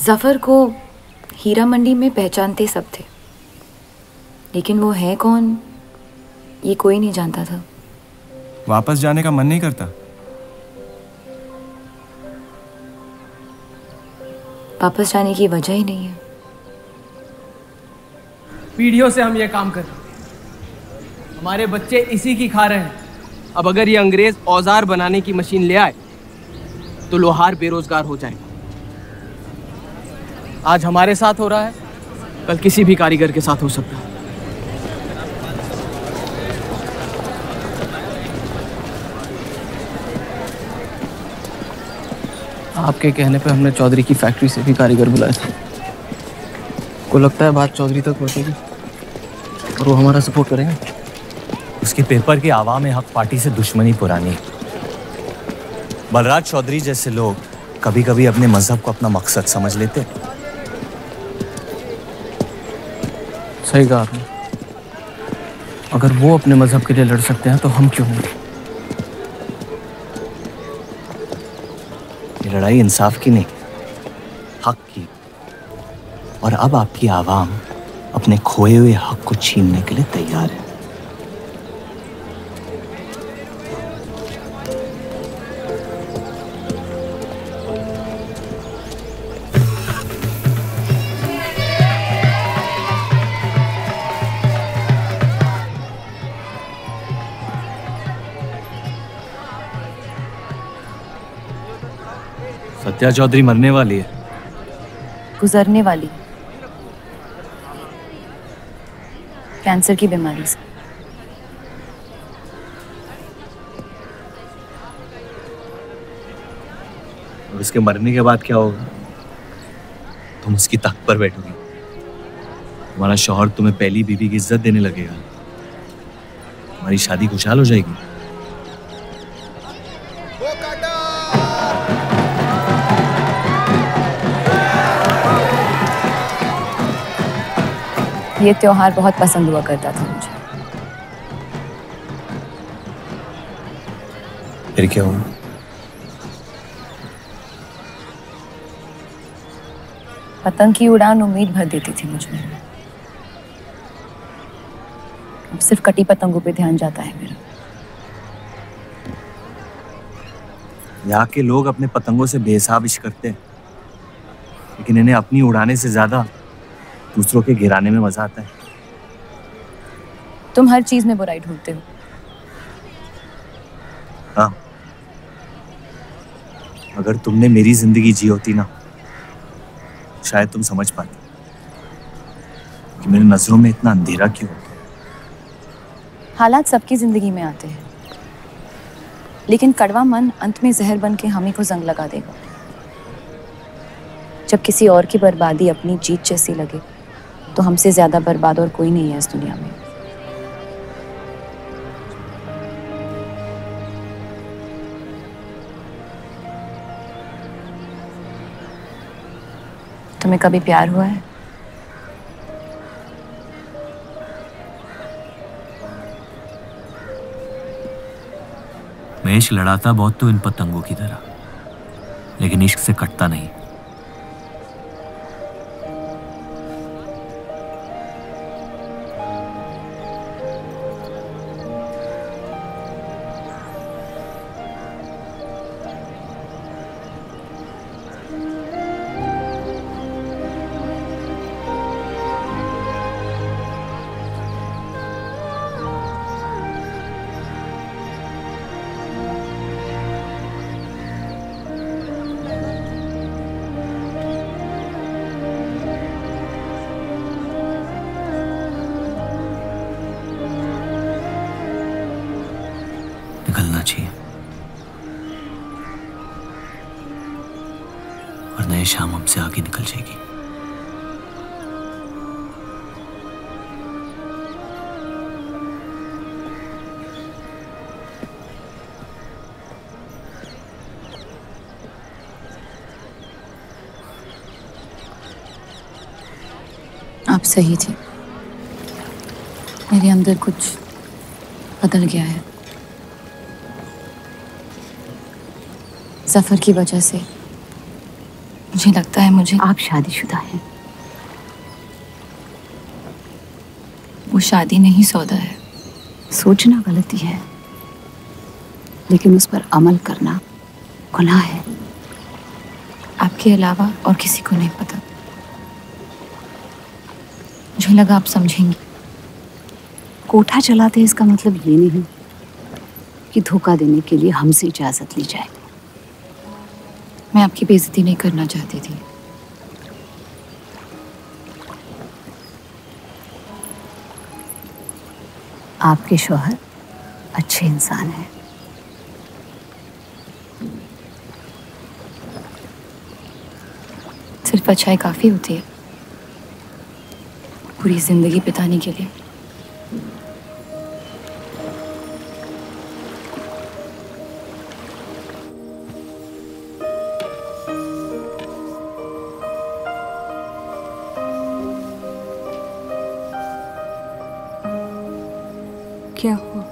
जफर को हीरा मंडी में पहचानते सब थे, लेकिन वो है कौन ये कोई नहीं जानता था। वापस जाने का मन नहीं करता? वापस जाने की वजह ही नहीं है। पीढ़ियों से हम ये काम कर रहे हैं, हमारे बच्चे इसी की खा रहे हैं। अब अगर ये अंग्रेज औजार बनाने की मशीन ले आए तो लोहार बेरोजगार हो जाएगा। आज हमारे साथ हो रहा है, कल किसी भी कारीगर के साथ हो सकता है। आपके कहने पे हमने चौधरी की फैक्ट्री से भी कारीगर बुलाए थे। को लगता है बात चौधरी तक पहुंचेगी और वो हमारा सपोर्ट करेंगे। उसके पेपर के आवाम हक पार्टी से दुश्मनी पुरानी है। बलराज चौधरी जैसे लोग कभी कभी अपने मजहब को अपना मकसद समझ लेते। सही कहा आपने। अगर वो अपने मजहब के लिए लड़ सकते हैं तो हम क्यों नहीं? ये लड़ाई इंसाफ की नहीं, हक की। और अब आपकी आवाम अपने खोए हुए हक को छीनने के लिए तैयार है। सत्या चौधरी मरने वाली है। गुजरने वाली, कैंसर की बीमारी से। और उसके मरने के बाद क्या होगा? तुम उसकी तख्त पर बैठोगी, तुम्हारा शौहर तुम्हें पहली बीवी की इज्जत देने लगेगा, तुम्हारी शादी खुशहाल हो जाएगी। ये त्योहार बहुत पसंद हुआ करता था मुझे। फिर क्या हुआ? पतंग की उड़ान उम्मीद भर देती थी मुझमें। अब सिर्फ कटी पतंगों पे ध्यान जाता है मेरा। यहाँ के लोग अपने पतंगों से बेहिसाब इश्क करते हैं, लेकिन इन्हें अपनी उड़ाने से ज्यादा दूसरों के गिराने में मजा आता है। तुम हर चीज में बुराई ढूंढते हो। हाँ, अगर तुमने मेरी जिंदगी जी होती ना, शायद तुम समझ पाती कि मेरी नजरों में इतना अंधेरा क्यों। हालात सबकी जिंदगी में आते हैं, लेकिन कड़वा मन अंत में जहर बन के हम ही को जंग लगा देगा। जब किसी और की बर्बादी अपनी जीत जैसी लगे तो हमसे ज्यादा बर्बाद और कोई नहीं है इस दुनिया में। तुम्हें कभी प्यार हुआ है? मैं इश्क लड़ाता बहुत तो इन पतंगों की तरह, लेकिन इश्क से कटता नहीं। निकलना चाहिए, वरना ये शाम हमसे आगे निकल जाएगी। आप सही थे, मेरे अंदर कुछ बदल गया है। सफर की वजह से मुझे लगता है मुझे आप शादीशुदा हैं। वो शादी नहीं सौदा है। सोचना गलती है, लेकिन उस पर अमल करना गुनाह है। आपके अलावा और किसी को नहीं पता। मुझे लगा आप समझेंगी। कोठा चलाते इसका मतलब ये नहीं कि धोखा देने के लिए हमसे इजाजत ली जाए। मैं आपकी बेइज्जती नहीं करना चाहती थी। आपके शौहर अच्छे इंसान हैं। सिर्फ अच्छाई काफी होती है पूरी जिंदगी बिताने के लिए। क्या हुआ?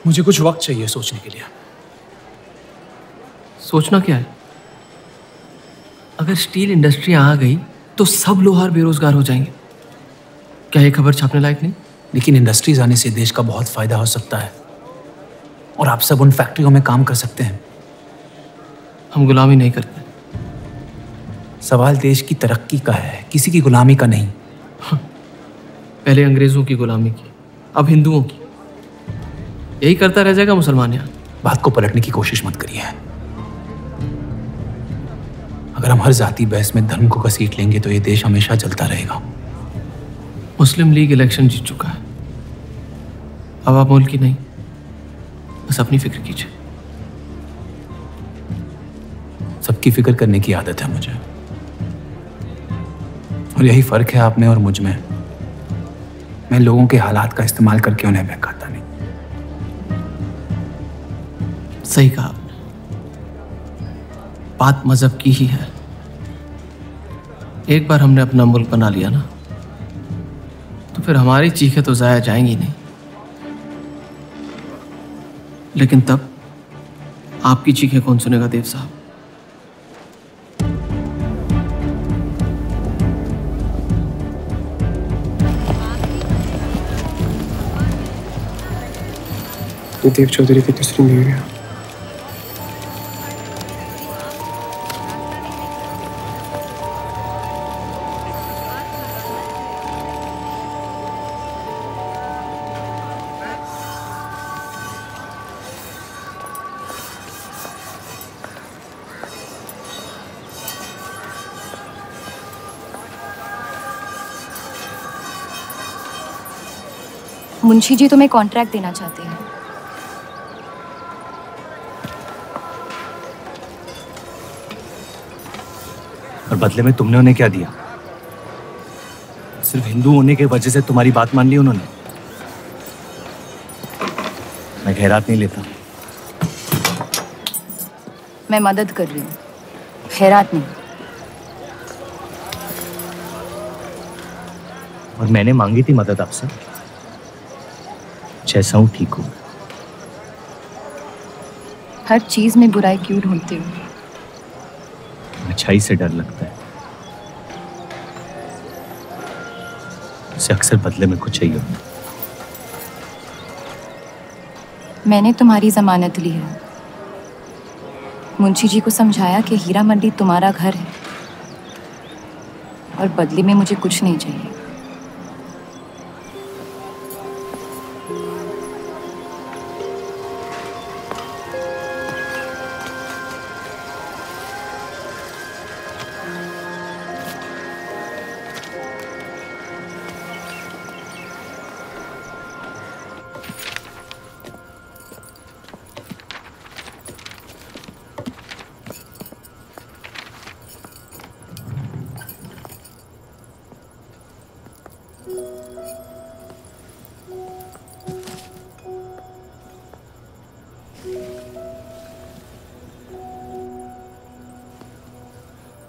मुझे कुछ वक्त चाहिए सोचने के लिए। सोचना क्या है? अगर स्टील इंडस्ट्री आ गई तो सब लोहार बेरोजगार हो जाएंगे। क्या ये खबर छापने लायक नहीं? लेकिन इंडस्ट्रीज आने से देश का बहुत फायदा हो सकता है और आप सब उन फैक्ट्रियों में काम कर सकते हैं। हम गुलामी नहीं करते। सवाल देश की तरक्की का है, किसी की गुलामी का नहीं। पहले अंग्रेजों की गुलामी की, अब हिंदुओं की। यही करता रह जाएगा मुसलमान यहाँ। बात को पलटने की कोशिश मत करिए। अगर हम हर जाति बहस में धर्म को घसीट लेंगे तो ये देश हमेशा चलता रहेगा। मुस्लिम लीग इलेक्शन जीत चुका है। अब आप मुल्क की नहीं, बस अपनी फिक्र कीजिए। सबकी फिक्र करने की आदत है मुझे, और यही फर्क है आप में और मुझ में। मैं लोगों के हालात का इस्तेमाल करके उन्हें बहकाता नहीं। सही कहा आपने। बात मजहब की ही है। एक बार हमने अपना मुल्क बना लिया ना, तो फिर हमारी चीखें तो जाया जाएंगी नहीं। लेकिन तब आपकी चीखें कौन सुनेगा देव साहब? ये देव चौधरी की तीसरी बीवी है। मुंशी जी तुम्हें कॉन्ट्रैक्ट देना चाहते हैं। और बदले में तुमने उन्हें क्या दिया? सिर्फ हिंदू होने की वजह से तुम्हारी बात मान ली उन्होंने? मैं खैरात नहीं लेता। मैं मदद कर रही हूँ, खैरात नहीं। और मैंने मांगी थी मदद आपसे। जैसा हूं ठीक हूं। हर चीज में बुराई क्यों ढूंढते हो? अच्छाई से डर लगता है। उसे अक्सर बदले में कुछ चाहिए होता है। मैंने तुम्हारी जमानत ली है। मुंशी जी को समझाया कि हीरा मंडी तुम्हारा घर है और बदले में मुझे कुछ नहीं चाहिए।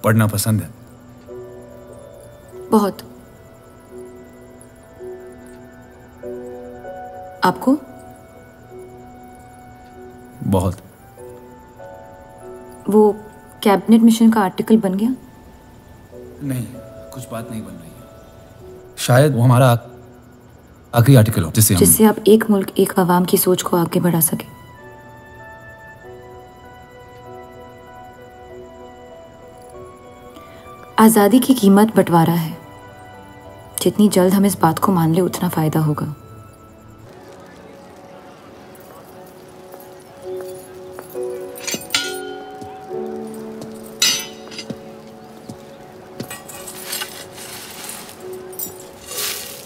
पढ़ना पसंद है? बहुत। आपको? बहुत। वो कैबिनेट मिशन का आर्टिकल बन गया? नहीं, कुछ बात नहीं बन रही है। शायद वो हमारा आखिरी आर्टिकल हो जिससे आप एक मुल्क एक अवाम की सोच को आगे बढ़ा सके। आज़ादी की कीमत बंटवारा है। जितनी जल्द हम इस बात को मान ले उतना फायदा होगा।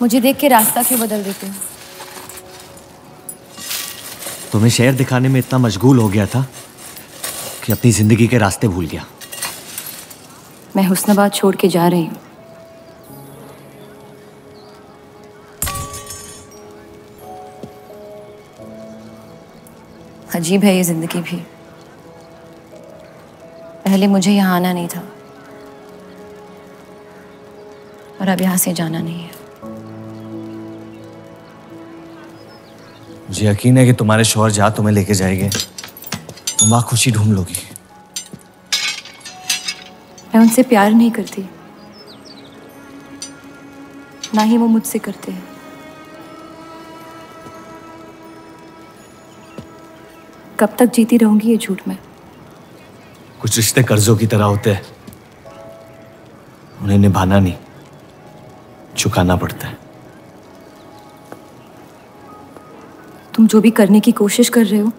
मुझे देख के रास्ता क्यों बदल देते हो? तुम्हें शहर दिखाने में इतना मशगूल हो गया था कि अपनी जिंदगी के रास्ते भूल गया। मैं हुस्नाबाद छोड़ के जा रही हूँ। अजीब है ये जिंदगी भी। पहले मुझे यहाँ आना नहीं था और अब यहाँ से जाना नहीं है। मुझे यकीन है कि तुम्हारे शौहर जहाँ तुम्हें लेके जाएंगे तुम वहाँ खुशी ढूंढ लोगी। मैं उनसे प्यार नहीं करती, ना ही वो मुझसे करते हैं। कब तक जीती रहूंगी ये झूठ में? कुछ रिश्ते कर्जों की तरह होते हैं, उन्हें निभाना नहीं, चुकाना पड़ता है। तुम जो भी करने की कोशिश कर रहे हो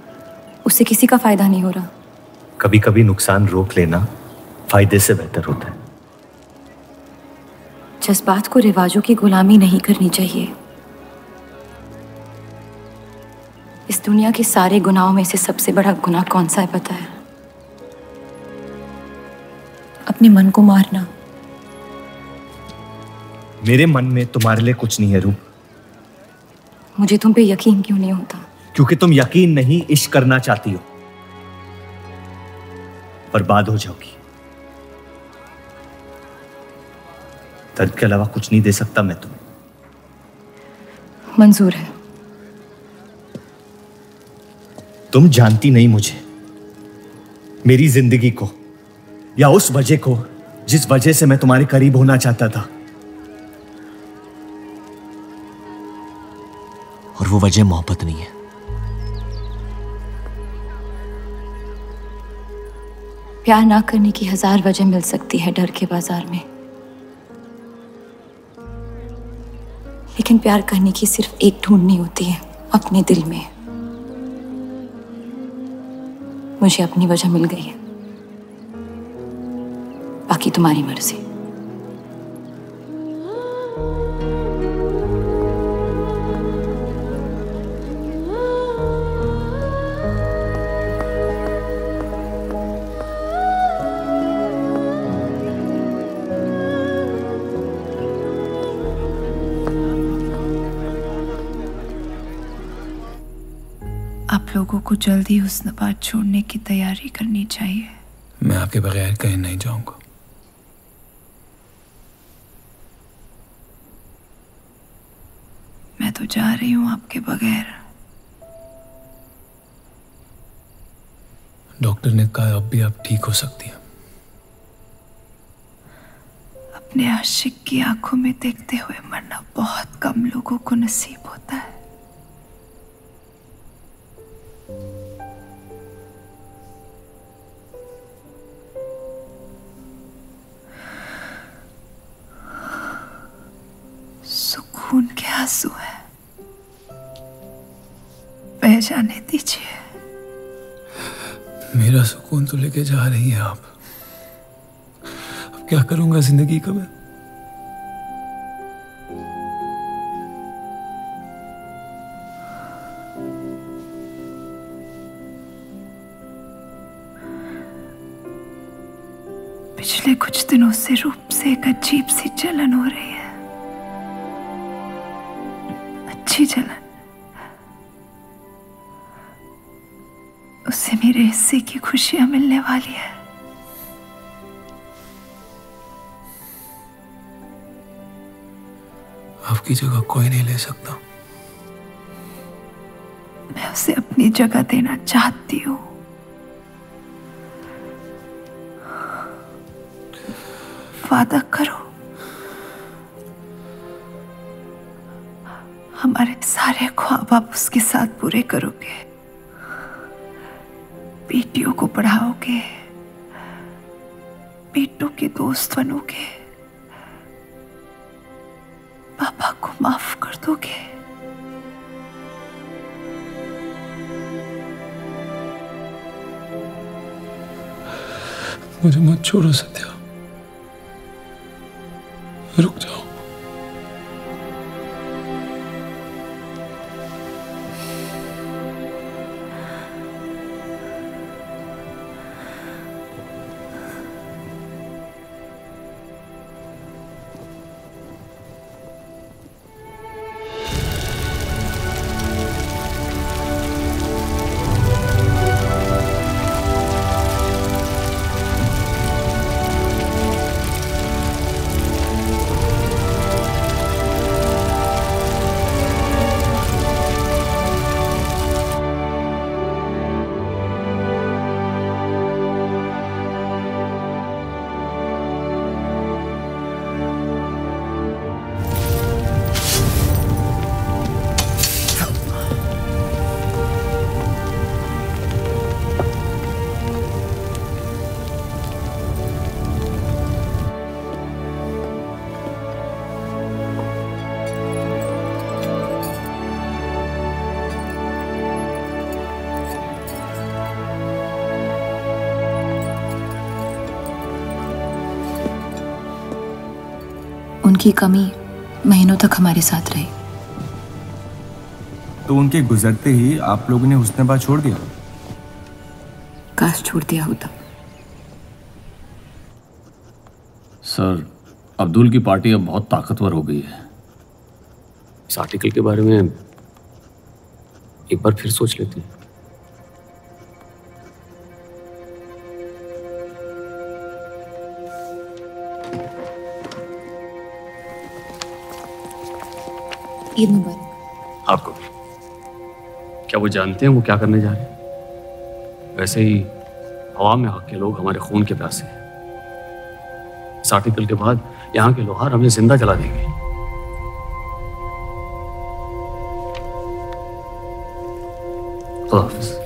उससे किसी का फायदा नहीं हो रहा। कभी कभी नुकसान रोक लेना फायदे से बेहतर होता है। जज्बात को रिवाजों की गुलामी नहीं करनी चाहिए। इस दुनिया के सारे गुनाहों में से सबसे बड़ा गुनाह कौन सा है पता है? अपने मन को मारना। मेरे मन में तुम्हारे लिए कुछ नहीं है रूप। मुझे तुम पे यकीन क्यों नहीं होता? क्योंकि तुम यकीन नहीं इश्क करना चाहती हो, बर्बाद हो जाओगी। दर्द के अलावा कुछ नहीं दे सकता मैं तुम्हें। मंजूर है। तुम जानती नहीं मुझे, मेरी जिंदगी को, या उस वजह को जिस वजह से मैं तुम्हारे करीब होना चाहता था। और वो वजह मोहब्बत नहीं है। प्यार ना करने की 1000 वजह मिल सकती है डर के बाजार में, लेकिन प्यार करने की सिर्फ एक ढूंढनी होती है, अपने दिल में। मुझे अपनी वजह मिल गई है, बाकी तुम्हारी मर्जी। आप लोगों को जल्दी हुस्नाबाद छोड़ने की तैयारी करनी चाहिए। मैं आपके बगैर कहीं नहीं जाऊंगा। मैं तो जा रही हूँ आपके बगैर। डॉक्टर ने कहा अब भी आप ठीक हो सकती हैं। अपने आशिक की आंखों में देखते हुए मरना बहुत कम लोगों को नसीब होता है। सुकून के आंसू है, बह जाने दीजिए। मेरा सुकून तो लेके जा रही हैं आप। अब क्या करूंगा जिंदगी का मैं? पिछले कुछ दिनों से रूप से एक अजीब सी जलन हो रही है। अच्छी जलन। उससे मेरे हिस्से की खुशियां मिलने वाली है। उसकी जगह कोई नहीं ले सकता। मैं उसे अपनी जगह देना चाहती हूँ। वादा करो, हमारे सारे ख्वाब आप उसके साथ पूरे करोगे, बेटियों को पढ़ाओगे, बेटों के दोस्त बनोगे, पापा को माफ कर दोगे। मुझे मत छोड़ो सत्या, रुक जाओ। उनकी कमी महीनों तक हमारे साथ रही। तो उनके गुजरते ही आप लोगों ने हुस्न-ए-बात छोड़ दिया? काश छोड़ दिया होता। सर, अब्दुल की पार्टी अब बहुत ताकतवर हो गई है। इस आर्टिकल के बारे में एक बार फिर सोच लेते हैं। ईद मुबारक। आपको भी। क्या वो जानते हैं वो क्या करने जा रहे हैं? वैसे ही हवा में हक के लोग हमारे खून के प्यासे हैं। इस आर्टिकल के बाद यहाँ के लोहार हमें जिंदा जला देंगे। खुदा हाफिज़।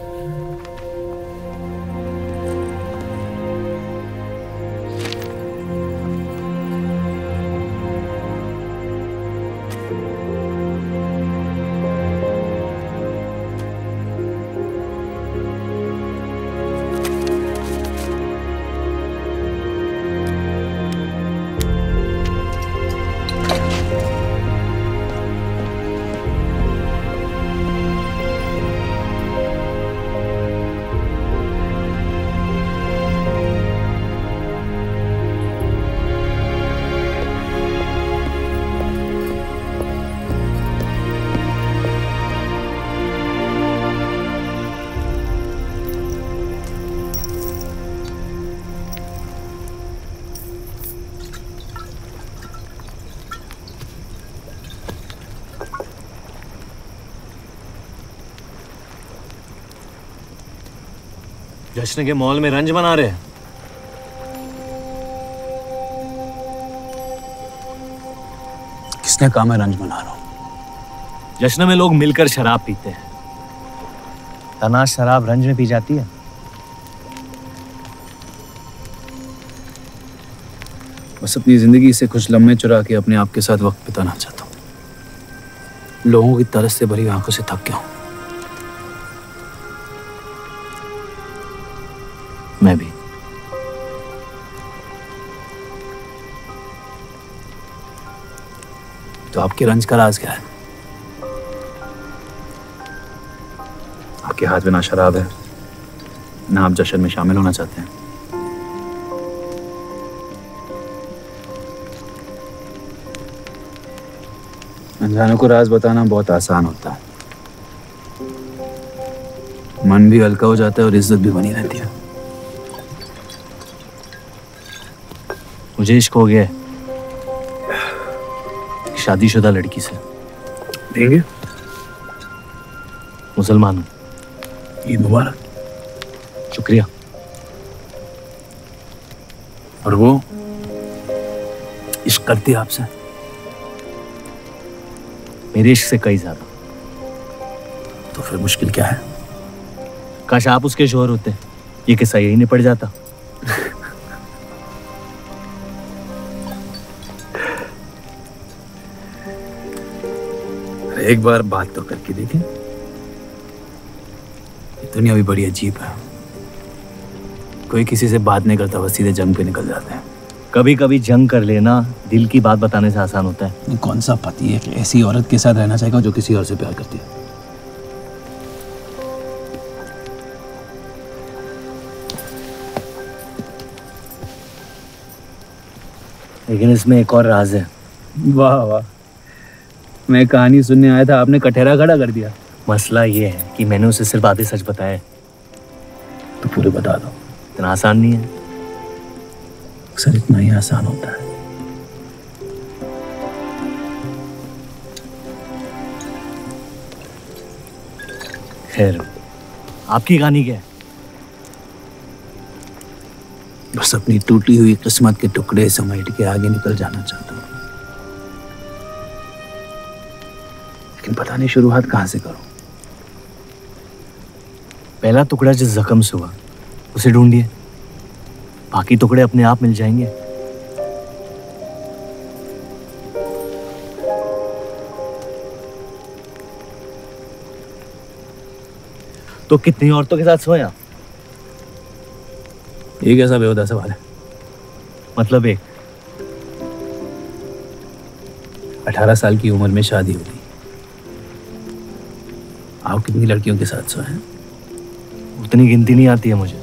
जश्न के मॉल में रंज मना रहे हैं। किसने कहा मैं रंज मना रहा हूं? जश्न में लोग मिलकर शराब पीते हैं। तनाश शराब रंज में पी जाती है। बस अपनी जिंदगी से कुछ लम्हे चुरा के अपने आप के साथ वक्त बिताना चाहता हूं। लोगों की तरस से भरी आंखों से थक गया हूं। मैं भी। तो आपके रंज का राज क्या है? आपके हाथ में ना शराब है, ना आप जश्न में शामिल होना चाहते हैं। अनजानों को राज बताना बहुत आसान होता है। मन भी हल्का हो जाता है और इज्जत भी बनी रहती है। मुझे इश्क हो गया। शादीशुदा लड़की से। देंगे? मुसलमान हूँ। ईद मुबारक। शुक्रिया। और वो इश्क करती है आपसे? मेरे इश्क से कई ज्यादा। तो फिर मुश्किल क्या है? काश आप उसके शोहर होते, ये किस्सा यही निपट जाता। एक बार बात तो करके देखें। दुनिया भी बड़ी अजीब है, कोई किसी से बात नहीं करता, बस सीधे जंग पे निकल जाते हैं। कभी कभी जंग कर लेना दिल की बात बताने से आसान होता है। कौन सा पति है कि ऐसी औरत के साथ रहना चाहेगा जो किसी और से प्यार करती है? लेकिन इसमें एक और राज है। वाह वाह, मैं कहानी सुनने आया था, आपने कटहरा खड़ा कर दिया। मसला ये है कि मैंने उसे सिर्फ आधे सच बताए। तो पूरे बता दो। इतना आसान नहीं है। अक्सर इतना ही आसान होता है। खैर, आपकी कहानी क्या है? बस अपनी टूटी हुई किस्मत के टुकड़े समेट के आगे निकल जाना चाहता हूँ, लेकिन पता नहीं शुरुआत कहाँ से करूं। पहला टुकड़ा जिस जख्म से हुआ उसे ढूंढिए, बाकी टुकड़े अपने आप मिल जाएंगे। तो कितनी औरतों के साथ सोए आप? ये कैसा बेहुदा सवाल है? मतलब एक 18 साल की उम्र में शादी हुई, आप कितनी लड़कियों के साथ सोए हैं? उतनी गिनती नहीं आती है मुझे।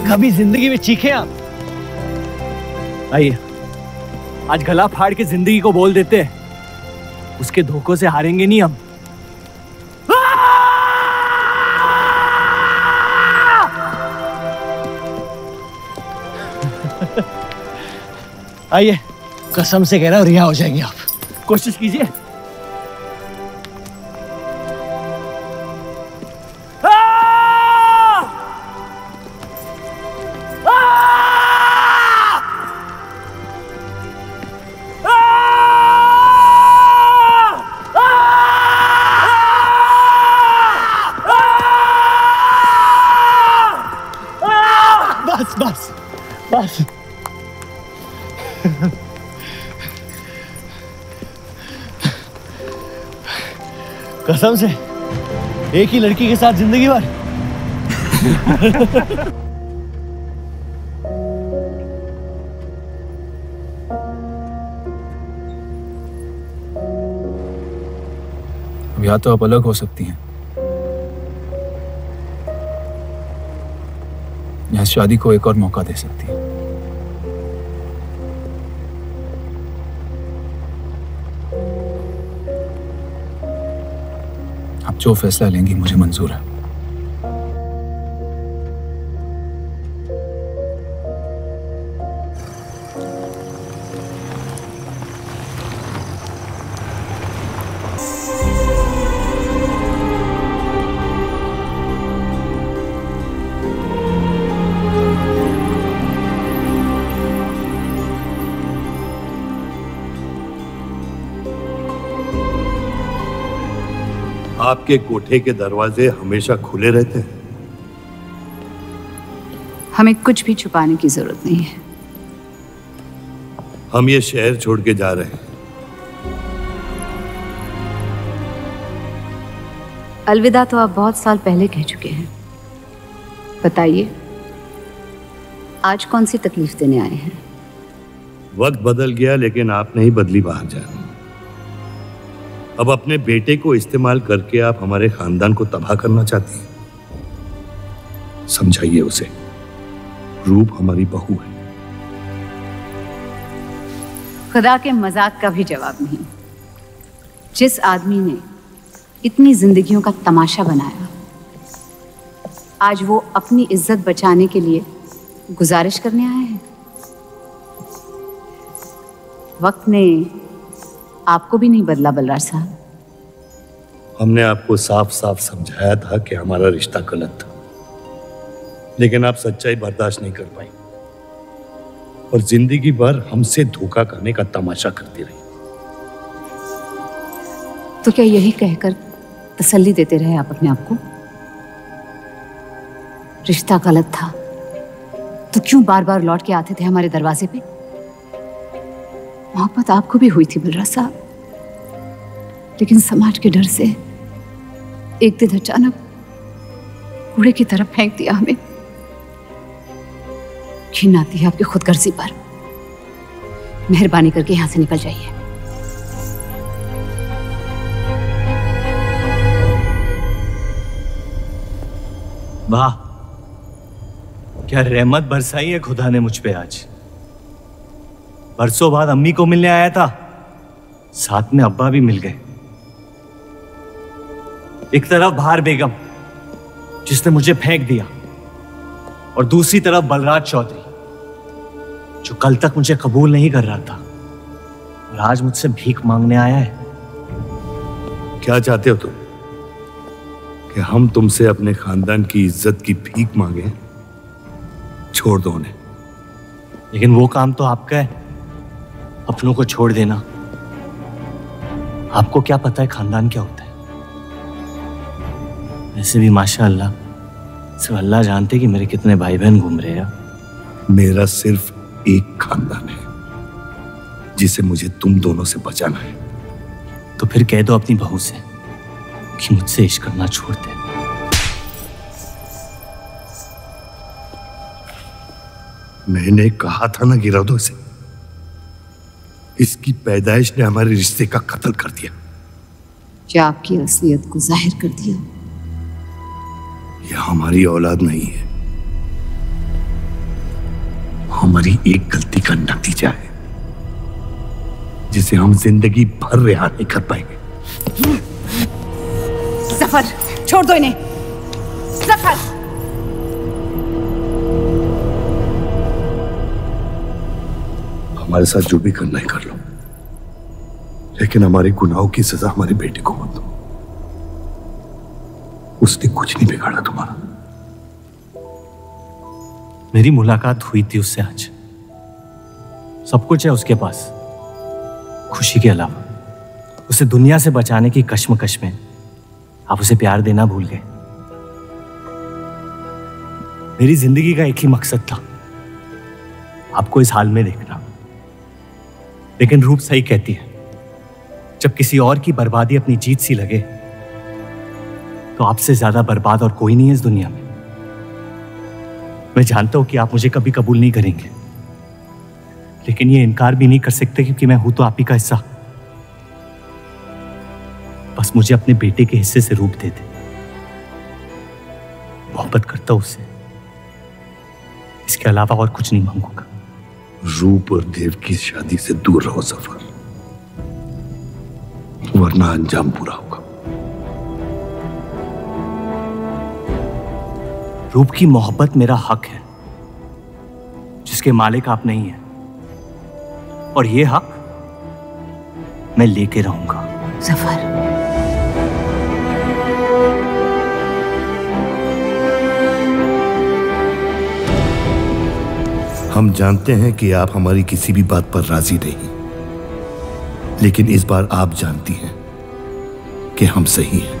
कभी जिंदगी में चीखे आप? आइए, आज गला फाड़ के जिंदगी को बोल देते हैं, उसके धोखों से हारेंगे नहीं हम। आइए, कसम से कह रहा हूं रिहा हो जाएंगे आप। कोशिश कीजिए। बस बस बस। कसम से एक ही लड़की के साथ जिंदगी भर। अब या तो आप अलग हो सकती हैं, या शादी को एक और मौका दे सकती हैं। आप जो फैसला लेंगी मुझे मंजूर है। आपके कोठे के दरवाजे हमेशा खुले रहते हैं? हमें कुछ भी छुपाने की जरूरत नहीं है। हम ये शहर छोड़ के जा रहे हैं। अलविदा तो आप बहुत साल पहले कह चुके हैं। बताइए, आज कौन सी तकलीफ देने आए हैं? वक्त बदल गया, लेकिन आप नहीं बदली बाहर जान। अब अपने बेटे को इस्तेमाल करके आप हमारे खानदान को तबाह करना चाहती हैं। समझाइए उसे, रूप हमारी बहू है। खुदा के मजाक का भी जवाब नहीं। जिस आदमी ने इतनी जिंदगियों का तमाशा बनाया, आज वो अपनी इज्जत बचाने के लिए गुजारिश करने आए हैं। वक्त ने आपको भी नहीं बदला बलराज साहब। हमने आपको साफ साफ समझाया था कि हमारा रिश्ता गलत था, लेकिन आप सच्चाई बर्दाश्त नहीं कर पाई और जिंदगी भर हमसे धोखा करने का तमाशा करती रही। तो क्या यही कहकर तसल्ली देते रहे आप अपने आप को? रिश्ता गलत था तो क्यों बार बार लौट के आते थे हमारे दरवाजे पे? मोहब्बत आपको भी हुई थी बलराज साहब, लेकिन समाज के डर से एक दिन अचानक कूड़े की तरफ फेंक दिया हमें। घिन आती है आपकी खुदगर्जी पर। मेहरबानी करके यहां से निकल जाइए। वाह, क्या रहमत बरसाई है खुदा ने मुझ पे आज। बरसों बाद अम्मी को मिलने आया था, साथ में अब्बा भी मिल गए। एक तरफ बहार बेगम जिसने मुझे फेंक दिया और दूसरी तरफ बलराज चौधरी जो कल तक मुझे कबूल नहीं कर रहा था और आज मुझसे भीख मांगने आया है। क्या चाहते हो तुम? कि हम तुमसे अपने खानदान की इज्जत की भीख मांगे? छोड़ दो उन्हें। लेकिन वो काम तो आपका है, अपनों को छोड़ देना। आपको क्या पता है खानदान क्या होता है? वैसे भी माशाअल्लाह सिर्फ अल्लाह जानते कि मेरे कितने भाई बहन घूम रहे हैं। मेरा सिर्फ एक खानदान है जिसे मुझे तुम दोनों से बचाना है। तो फिर कह दो अपनी बहू से कि मुझसे इश्क करना छोड़ दे। मैंने कहा था ना गिरा दो इसे। इसकी पैदाइश ने हमारे रिश्ते का कत्ल कर दिया। क्या आपकी असलियत को जाहिर कर दिया? यह हमारी औलाद नहीं है, हमारी एक गलती का नतीजा है जिसे हम जिंदगी भर रिहा नहीं कर पाएंगे। जफर, छोड़ दो इन्हें। जफर, हमारे साथ जो भी करना है कर लो, लेकिन हमारे गुनाहों की सजा हमारे बेटे को मत दो। उसने कुछ नहीं बिगाड़ा तुम्हारा। मेरी मुलाकात हुई थी उससे आज। सब कुछ है उसके पास, खुशी के अलावा। उसे दुनिया से बचाने की कश्मकश में आप उसे प्यार देना भूल गए। मेरी जिंदगी का एक ही मकसद था, आपको इस हाल में देखना। लेकिन रूप सही कहती है, जब किसी और की बर्बादी अपनी जीत सी लगे तो आपसे ज्यादा बर्बाद और कोई नहीं है इस दुनिया में। मैं जानता हूं कि आप मुझे कभी कबूल नहीं करेंगे, लेकिन ये इनकार भी नहीं कर सकते क्योंकि मैं हूं तो आप ही का हिस्सा। बस मुझे अपने बेटे के हिस्से से रूप दे दे। मोहब्बत करता हूं उससे, इसके अलावा और कुछ नहीं मांगूंगा। रूप और देव की शादी से दूर रहो सफर, वरना अंजाम बुरा होगा। रूप की मोहब्बत मेरा हक है जिसके मालिक आप नहीं हैं, और ये हक मैं लेके रहूंगा। जफर, हम जानते हैं कि आप हमारी किसी भी बात पर राजी नहीं, लेकिन इस बार आप जानती हैं कि हम सही हैं।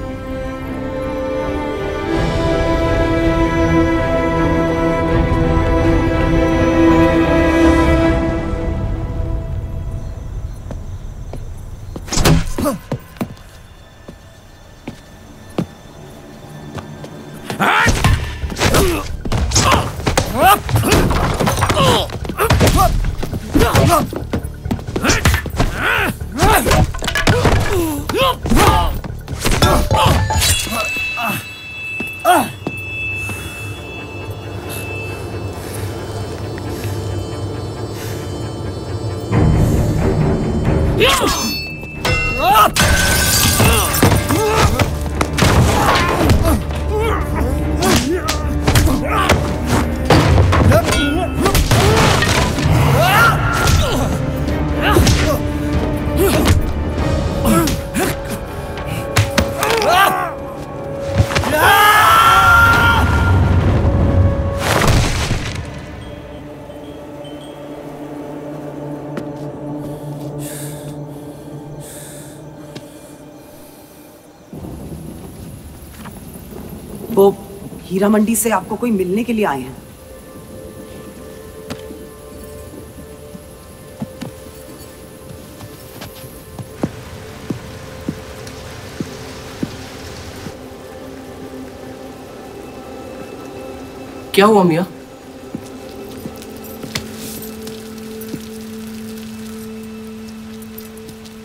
वो हीरा मंडी से आपको कोई मिलने के लिए आए हैं। क्या हुआ मियाँ?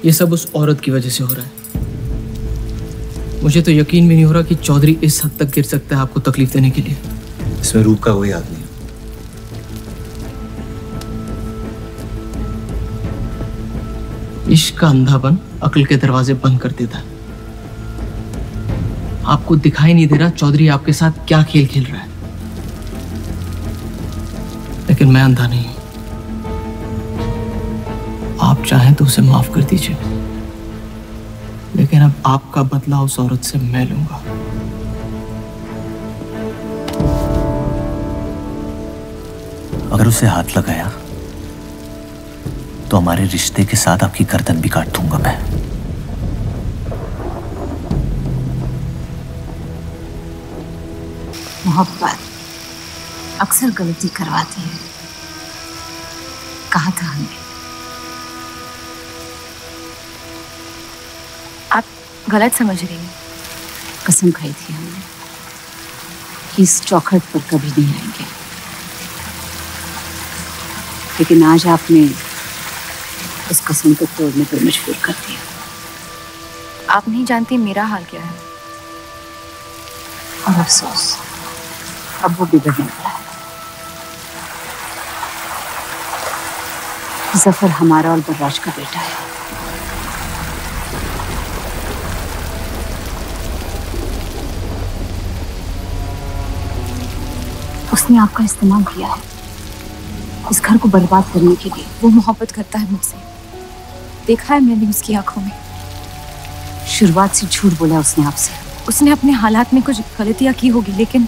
ये सब उस औरत की वजह से हो रहा है। मुझे तो यकीन भी नहीं हो रहा कि चौधरी इस हद तक गिर सकता है आपको तकलीफ देने के लिए। इसमें रूप का कोई हाथ नहीं। इश्क का अंधापन अक्ल के दरवाजे बंद कर देता है। आपको दिखाई नहीं दे रहा चौधरी आपके साथ क्या खेल खेल रहा है, लेकिन मैं अंधा नहीं हूं। आप चाहें तो उसे माफ कर दीजिए, लेकिन अब आपका बदला उस औरत से मैं लूंगा। अगर उसे हाथ लगाया तो हमारे रिश्ते के साथ आपकी गर्दन भी काट दूंगा मैं। मोहब्बत अक्सर गलती करवाती है, कहा था हमने। आप गलत समझ रही हैं। कसम खाई थी हमने कि इस चौखट पर कभी नहीं आएंगे, लेकिन आज आपने उस कसम को तोड़ने पर मजबूर कर दिया। आप नहीं जानती मेरा हाल क्या है। और अफसोस अब वो बिगड़ने वाला है। जफर हमारा और बर्राज का बेटा है। उसने आपका इस्तेमाल किया है इस घर को बर्बाद करने के लिए। वो मोहब्बत करता है मुझसे, देखा है मैंने उसकी आंखों में। शुरुआत से झूठ बोला उसने आपसे। उसने अपने हालात में कुछ गलतियां की होगी, लेकिन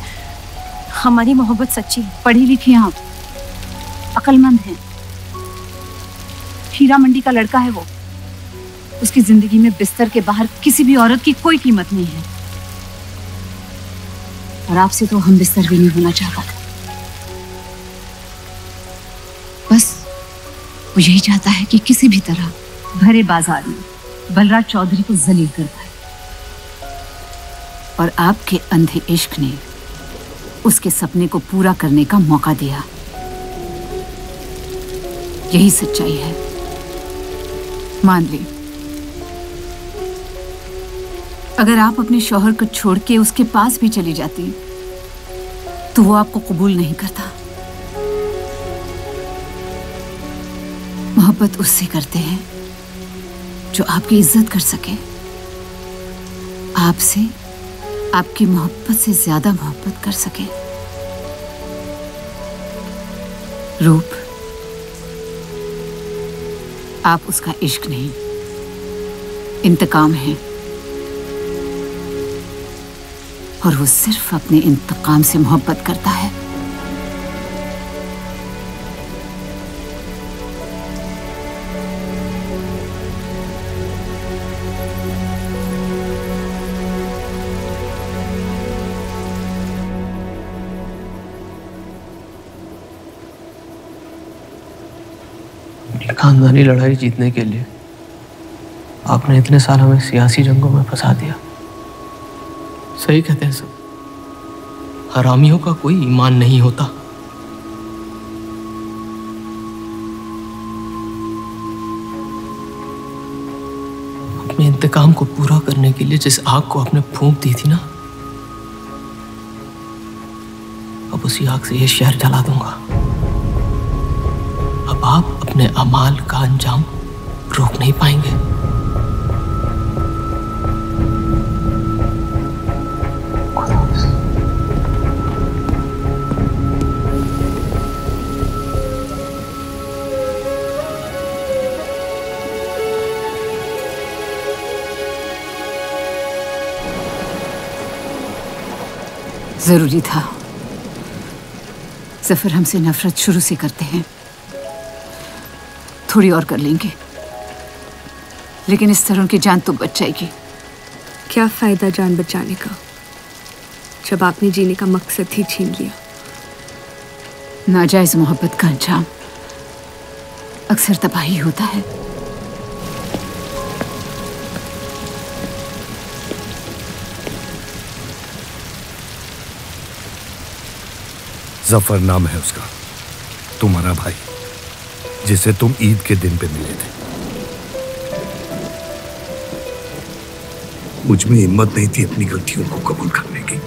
हमारी मोहब्बत सच्ची है। पढ़ी लिखी हैं आप, अक्लमंद हैं। हीरा मंडी का लड़का है वो। उसकी जिंदगी में बिस्तर के बाहर किसी भी औरत की कोई कीमत नहीं है। और आपसे तो हम बिस्तर भी नहीं होना चाहता था। बस वो यही चाहता है कि किसी भी तरह भरे बाजार में बलराज चौधरी को जलील कर पाए। और आपके अंधे इश्क ने उसके सपने को पूरा करने का मौका दिया। यही सच्चाई है, मान ले। अगर आप अपने शौहर को छोड़ के उसके पास भी चली जाती तो वो आपको कबूल नहीं करता। मोहब्बत उससे करते हैं जो आपकी इज्जत कर सके। आपसे आपकी मोहब्बत से ज्यादा मोहब्बत कर सके। रूप, आप उसका इश्क नहीं, इंतकाम है। और वो सिर्फ अपने इंतकाम से मोहब्बत करता है। खानदानी लड़ाई जीतने के लिए आपने इतने साल हमें सियासी जंगों में फंसा दिया। सही कहते हैं सब, हरामियों का कोई ईमान नहीं होता। अपने इंतकाम को पूरा करने के लिए जिस आग को आपने फूंक दी थी ना, अब उसी आग से ये शहर जला दूंगा। अब आप अपने अमाल का अंजाम रोक नहीं पाएंगे। जरूरी था। जफर हमसे नफरत शुरू से करते हैं। थोड़ी और कर लेंगे, लेकिन इस तरह उनकी जान तो बच जाएगी। क्या फायदा जान बचाने का जब आपने जीने का मकसद ही छीन लिया। नाजायज मोहब्बत का अंजाम अक्सर तबाही होता है। जफर नाम है उसका, तुम्हारा भाई, जिसे तुम ईद के दिन पे मिले थे। मुझ में हिम्मत नहीं थी अपनी गलतियों को कबूल करने की।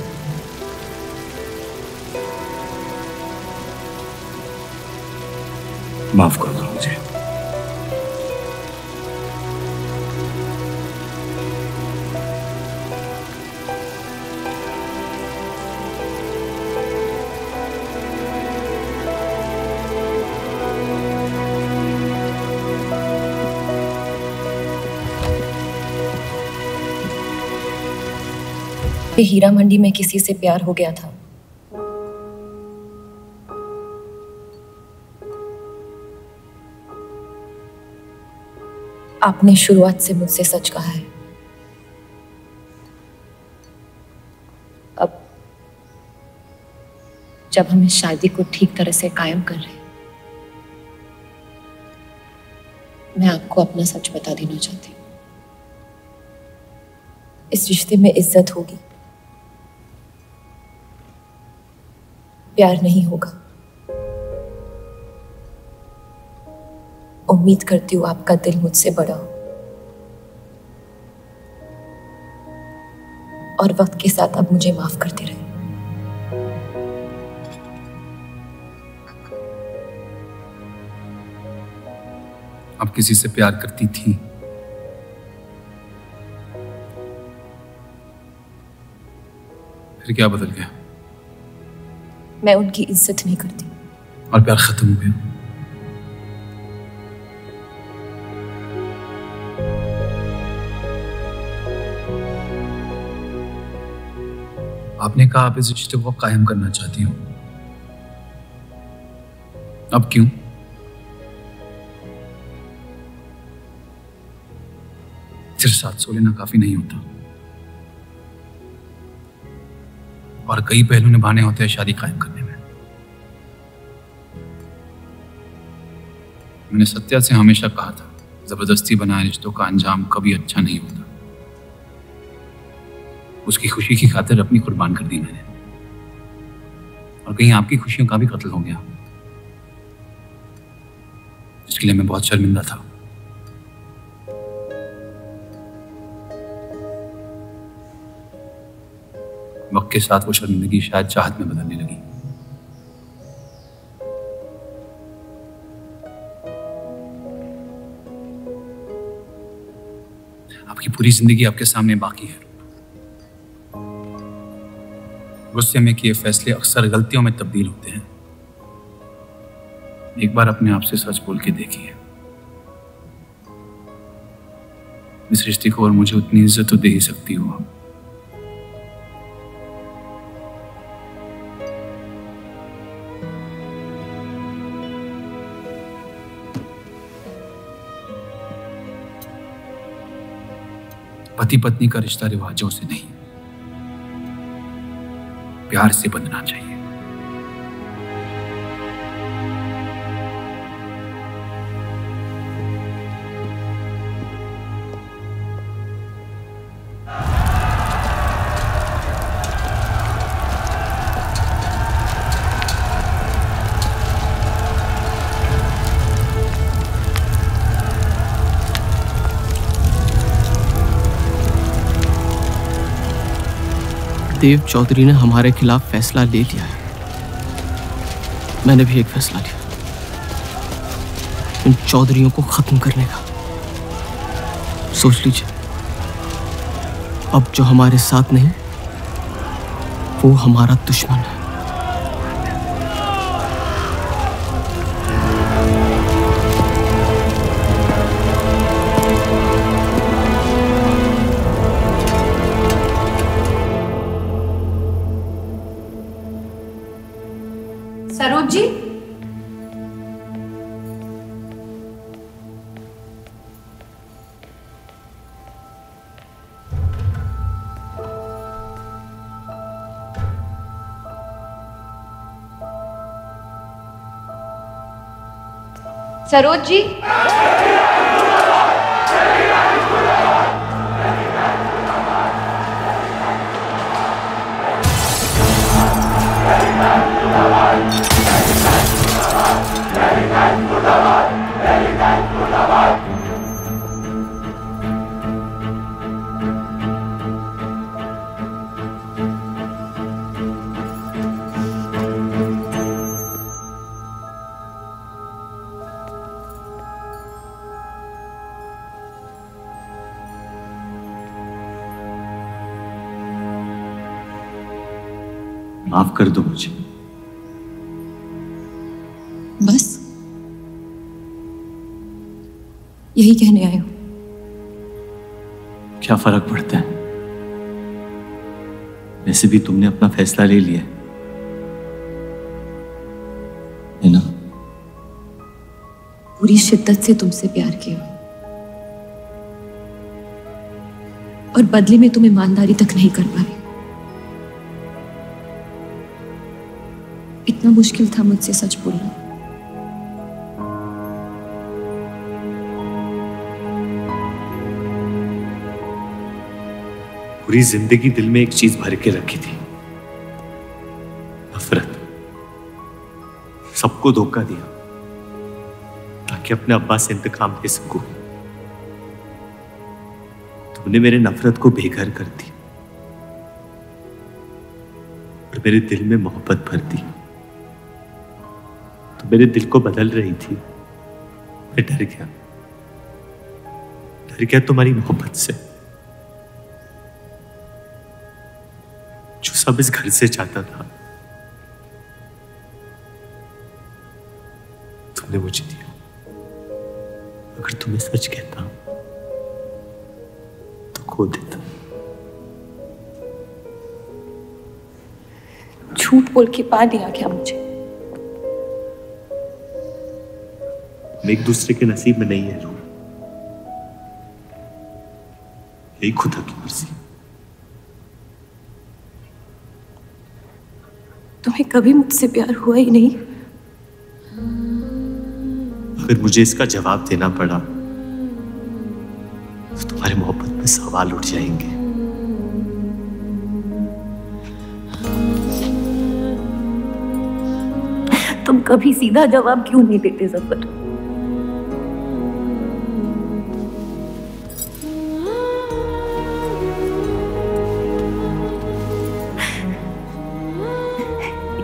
माफ कर दो मुझे। हीरा मंडी में किसी से प्यार हो गया था। आपने शुरुआत से मुझसे सच कहा है। अब जब हम इस शादी को ठीक तरह से कायम कर रहे हैं, मैं आपको अपना सच बता देना चाहती हूँ। इस रिश्ते में इज्जत होगी, प्यार नहीं होगा। उम्मीद करती हूँ आपका दिल मुझसे बड़ा हो और वक्त के साथ अब मुझे माफ करते रहे। आप किसी से प्यार करती थी? फिर क्या बदल गया? मैं उनकी इज्जत नहीं करती। और प्यार खत्म हो गया? आपने कहा आप इस रिश्ते को कायम करना चाहती हो, अब क्यों? सिर्फ 700 लेना काफी नहीं होता, और कई पहलू निभाने होते हैं शादी कायम करने में। मैंने सत्या से हमेशा कहा था, जबरदस्ती बनाए रिश्तों का अंजाम कभी अच्छा नहीं होता। उसकी खुशी की खातिर अपनी कुर्बान कर दी मैंने, और कहीं आपकी खुशियों का भी कत्ल हो गया, जिसके लिए मैं बहुत शर्मिंदा था। वक्त के साथ वो शर्मिंदगी शायद चाहत में बदलने लगी। आपकी पूरी जिंदगी आपके सामने बाकी है। गुस्से में किए फैसले अक्सर गलतियों में तब्दील होते हैं। एक बार अपने आप से सच बोल के देखिए, इस रिश्ते को और मुझे उतनी इज्जत तो दे ही सकती हो। पति पत्नी का रिश्ता रिवाजों से नहीं, प्यार से बंधना चाहिए। देव चौधरी ने हमारे खिलाफ फैसला ले लिया है। मैंने भी एक फैसला लिया, इन चौधरियों को खत्म करने का। सोच लीजिए, अब जो हमारे साथ नहीं, वो हमारा दुश्मन है। सरोज जी, सरोज जी। माफ कर दो मुझे। बस यही कहने आए हो? क्या फर्क पड़ता है? वैसे भी तुमने अपना फैसला ले लिया है ना? पूरी शिद्दत से तुमसे प्यार किया और बदले में तुम ईमानदारी तक नहीं कर पाए। इतना मुश्किल था मुझसे सच बोलना। पूरी जिंदगी दिल में एक चीज भर के रखी थी, नफरत। सबको धोखा दिया ताकि अपने अब्बा से इंतकाम ले सकूं। तुमने मेरे नफरत को बेघर कर दी और मेरे दिल में मोहब्बत भर दी। तो मेरे दिल को बदल रही थी। मैं डर गया तुम्हारी मोहब्बत से, जो सब इस घर से चाहता था तुमने मुझे दिया। अगर तुम्हें सच कहता तो खो देता। झूठ बोल के पा लिया क्या मुझे? हम एक दूसरे के नसीब में नहीं है रूह, यही खुदा की मर्जी। तुम्हें कभी मुझसे प्यार हुआ ही नहीं? अगर मुझे इसका जवाब देना पड़ा तो तुम्हारी मोहब्बत में सवाल उठ जाएंगे। तुम कभी सीधा जवाब क्यों नहीं देते जफर?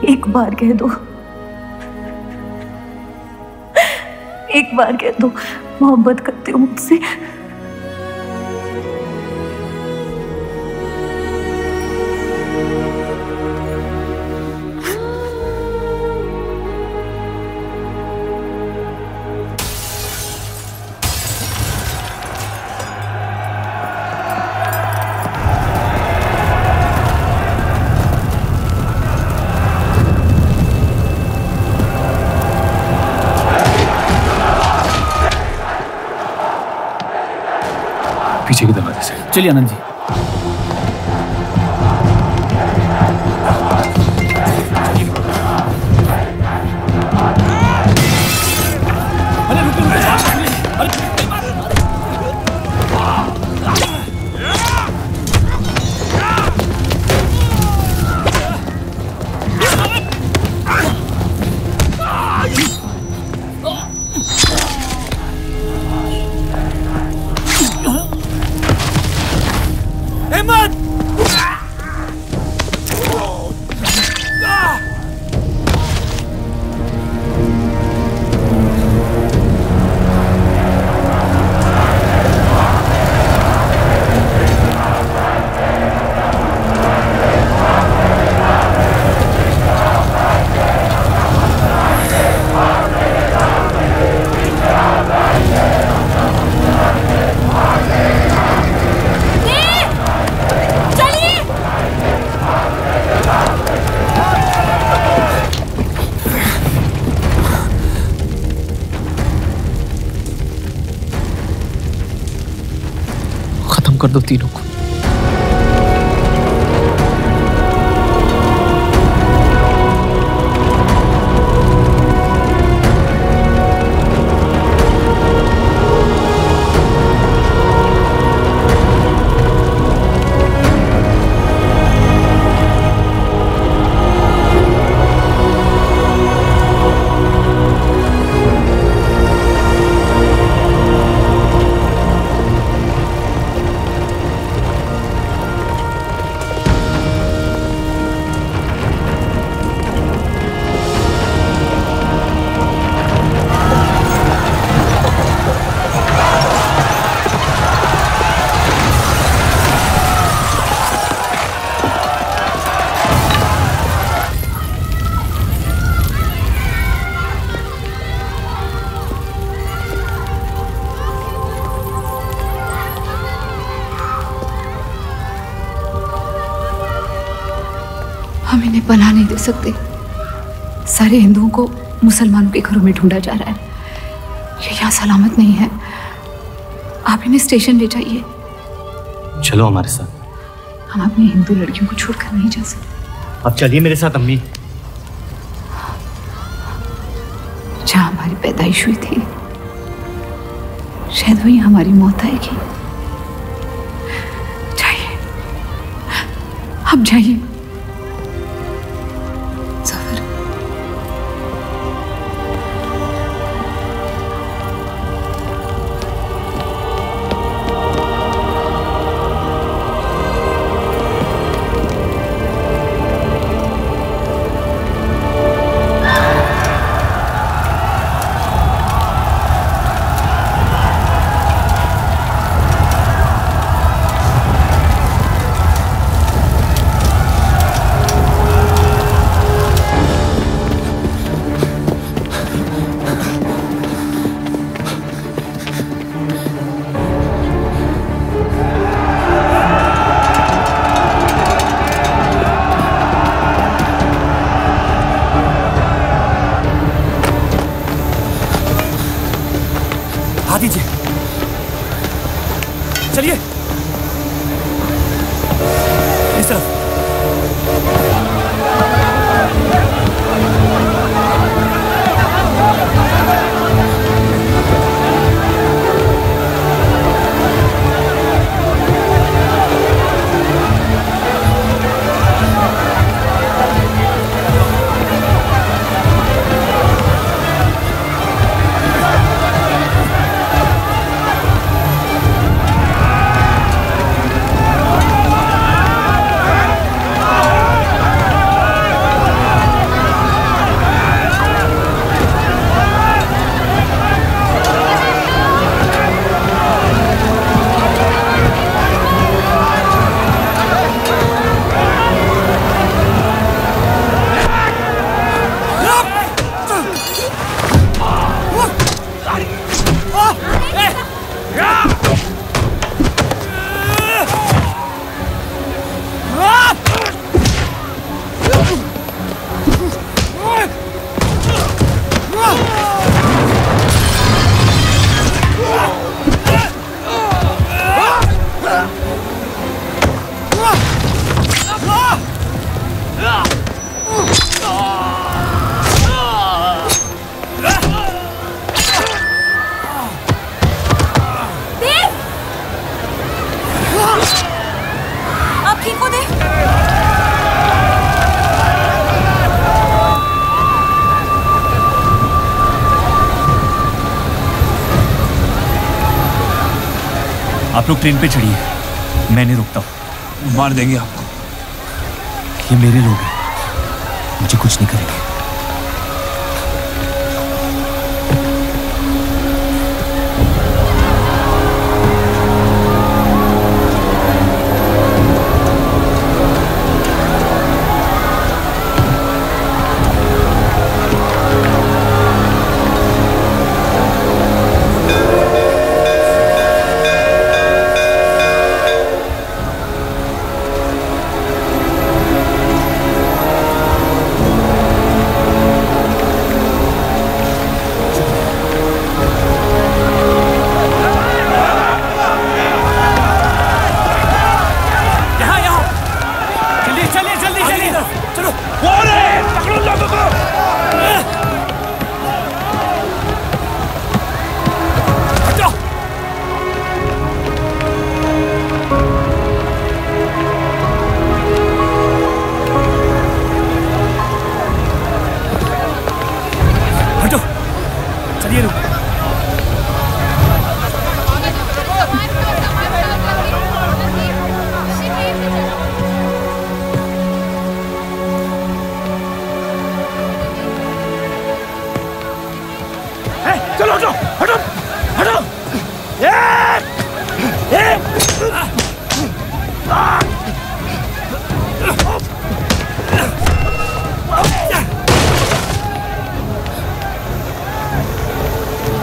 एक बार कह दो, एक बार कह दो मोहब्बत करते हो मुझसे। पीछे के दरवाजे से। चलिए आनंद जी। कर दो तीनों को। हम इन्हें पनाह नहीं दे सकते। सारे हिंदुओं को मुसलमानों के घरों में ढूंढा जा रहा है। ये यहाँ सलामत नहीं है। आप इन्हें स्टेशन ले जाइए। चलो हमारे साथ। हम अपनी हिंदू लड़कियों को छोड़कर नहीं जा सकते। अब चलिए मेरे साथ अम्मी। जहाँ हमारी पैदाइश हुई थी शायद वही हमारी मौत आएगी। जाइए, अब जाइए। दीजिए, चलिए इस तरफ। आप लोग ट्रेन पे चढ़िए, मैं नहीं रुकता हूँ। मार देंगे आपको। ये मेरे लोग हैं, मुझे कुछ नहीं करेंगे।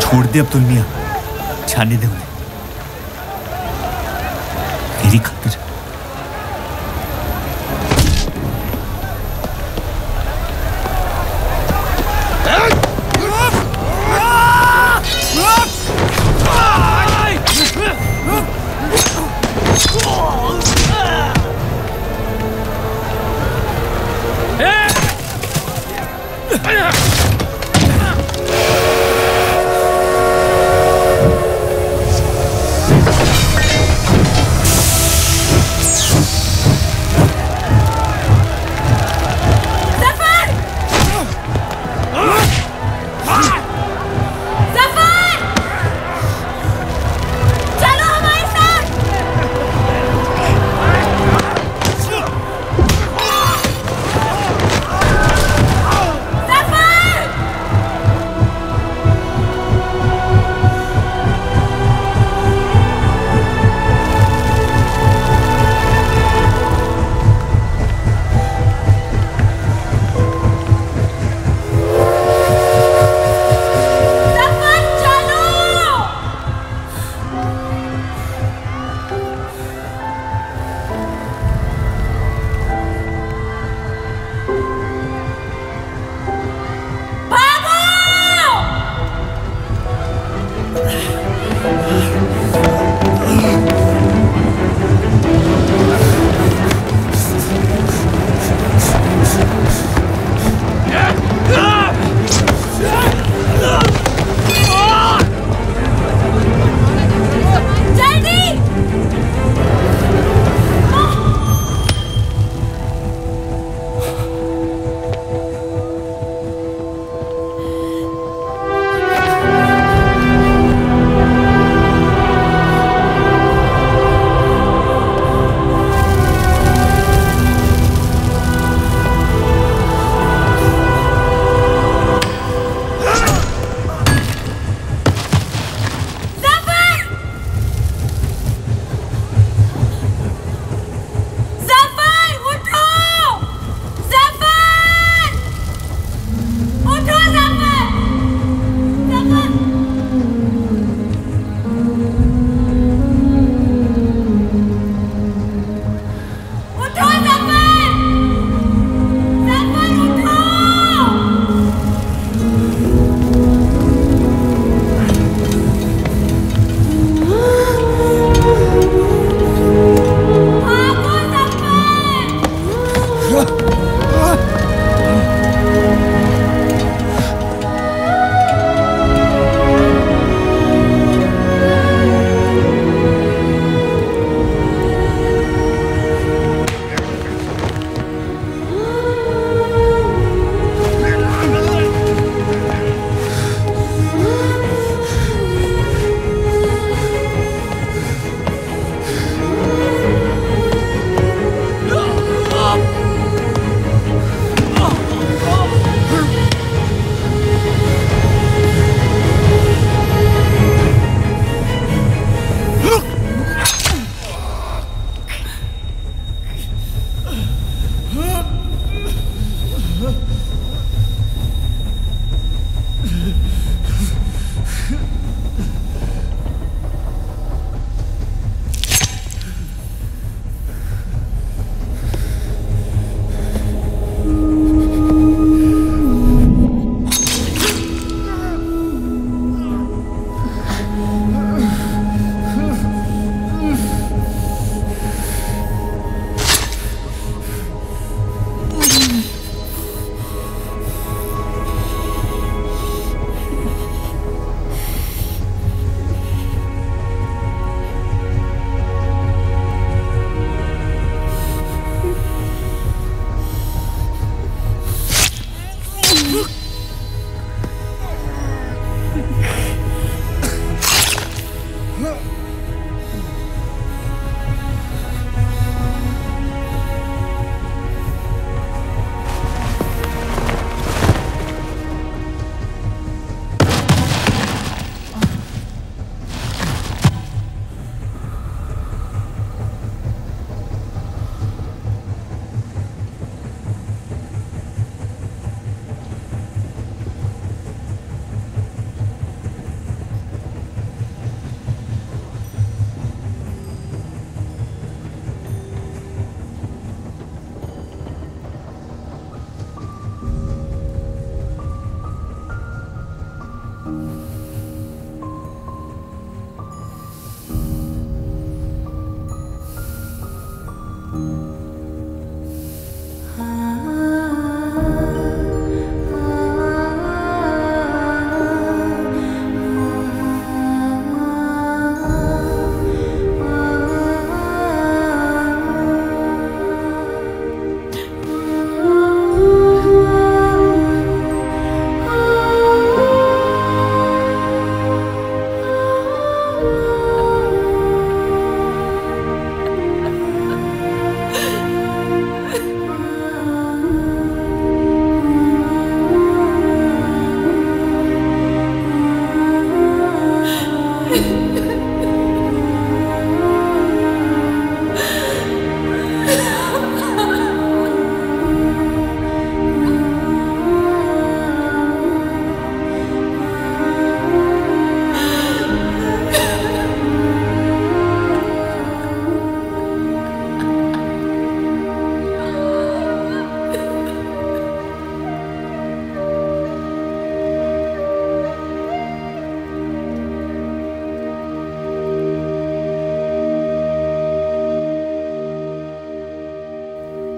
छोड़ दे अब्दुल मियां, जाने दे उन्हें मेरी खातिर।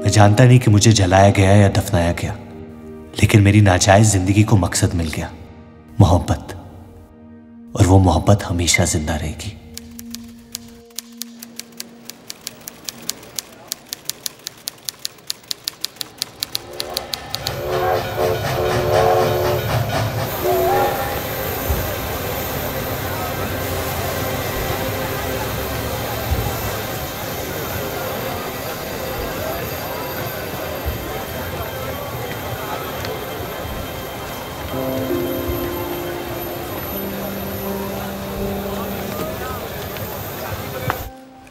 मैं जानता नहीं कि मुझे जलाया गया या दफनाया गया, लेकिन मेरी नाजायज जिंदगी को मकसद मिल गया, मोहब्बत। और वो मोहब्बत हमेशा जिंदा रहेगी।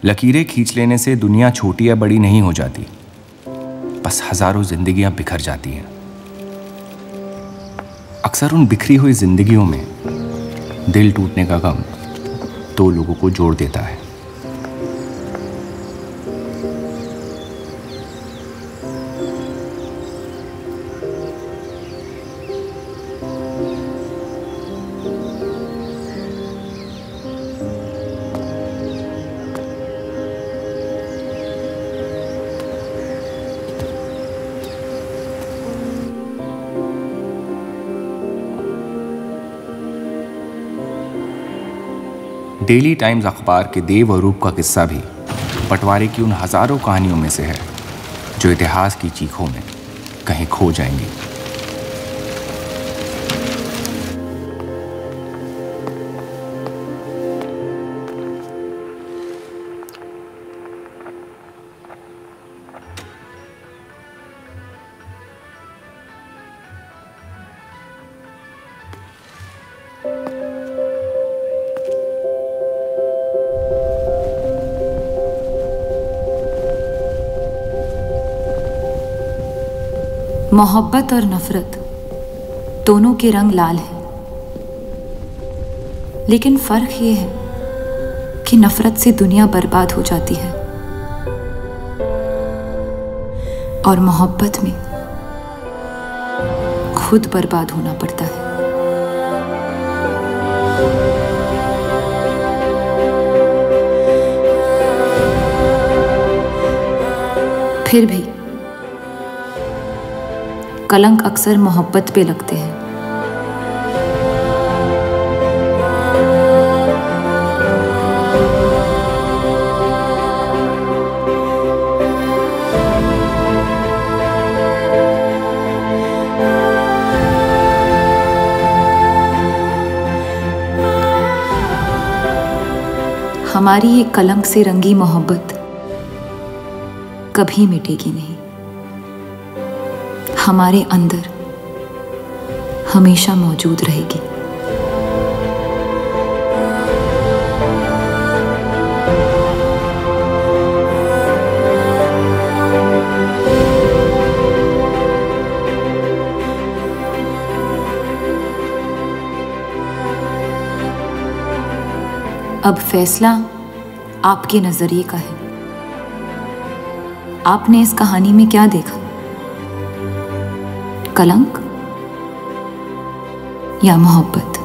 लकीरें खींच लेने से दुनिया छोटी या बड़ी नहीं हो जाती, बस हजारों जिंदगियां बिखर जाती हैं। अक्सर उन बिखरी हुई जिंदगियों में दिल टूटने का गम दो लोगों को जोड़ देता है। डेली टाइम्स अखबार के देव और रूप का किस्सा भी बंटवारे की उन हजारों कहानियों में से है जो इतिहास की चीखों में कहीं खो जाएंगी। मोहब्बत और नफरत दोनों के रंग लाल हैं, लेकिन फर्क ये है कि नफरत से दुनिया बर्बाद हो जाती है और मोहब्बत में खुद बर्बाद होना पड़ता है। फिर भी कलंक अक्सर मोहब्बत पे लगते हैं। हमारी ये कलंक से रंगी मोहब्बत कभी मिटेगी नहीं, हमारे अंदर हमेशा मौजूद रहेगी। अब फैसला आपके नजरिए का है। आपने इस कहानी में क्या देखा? कलंक या मोहब्बत?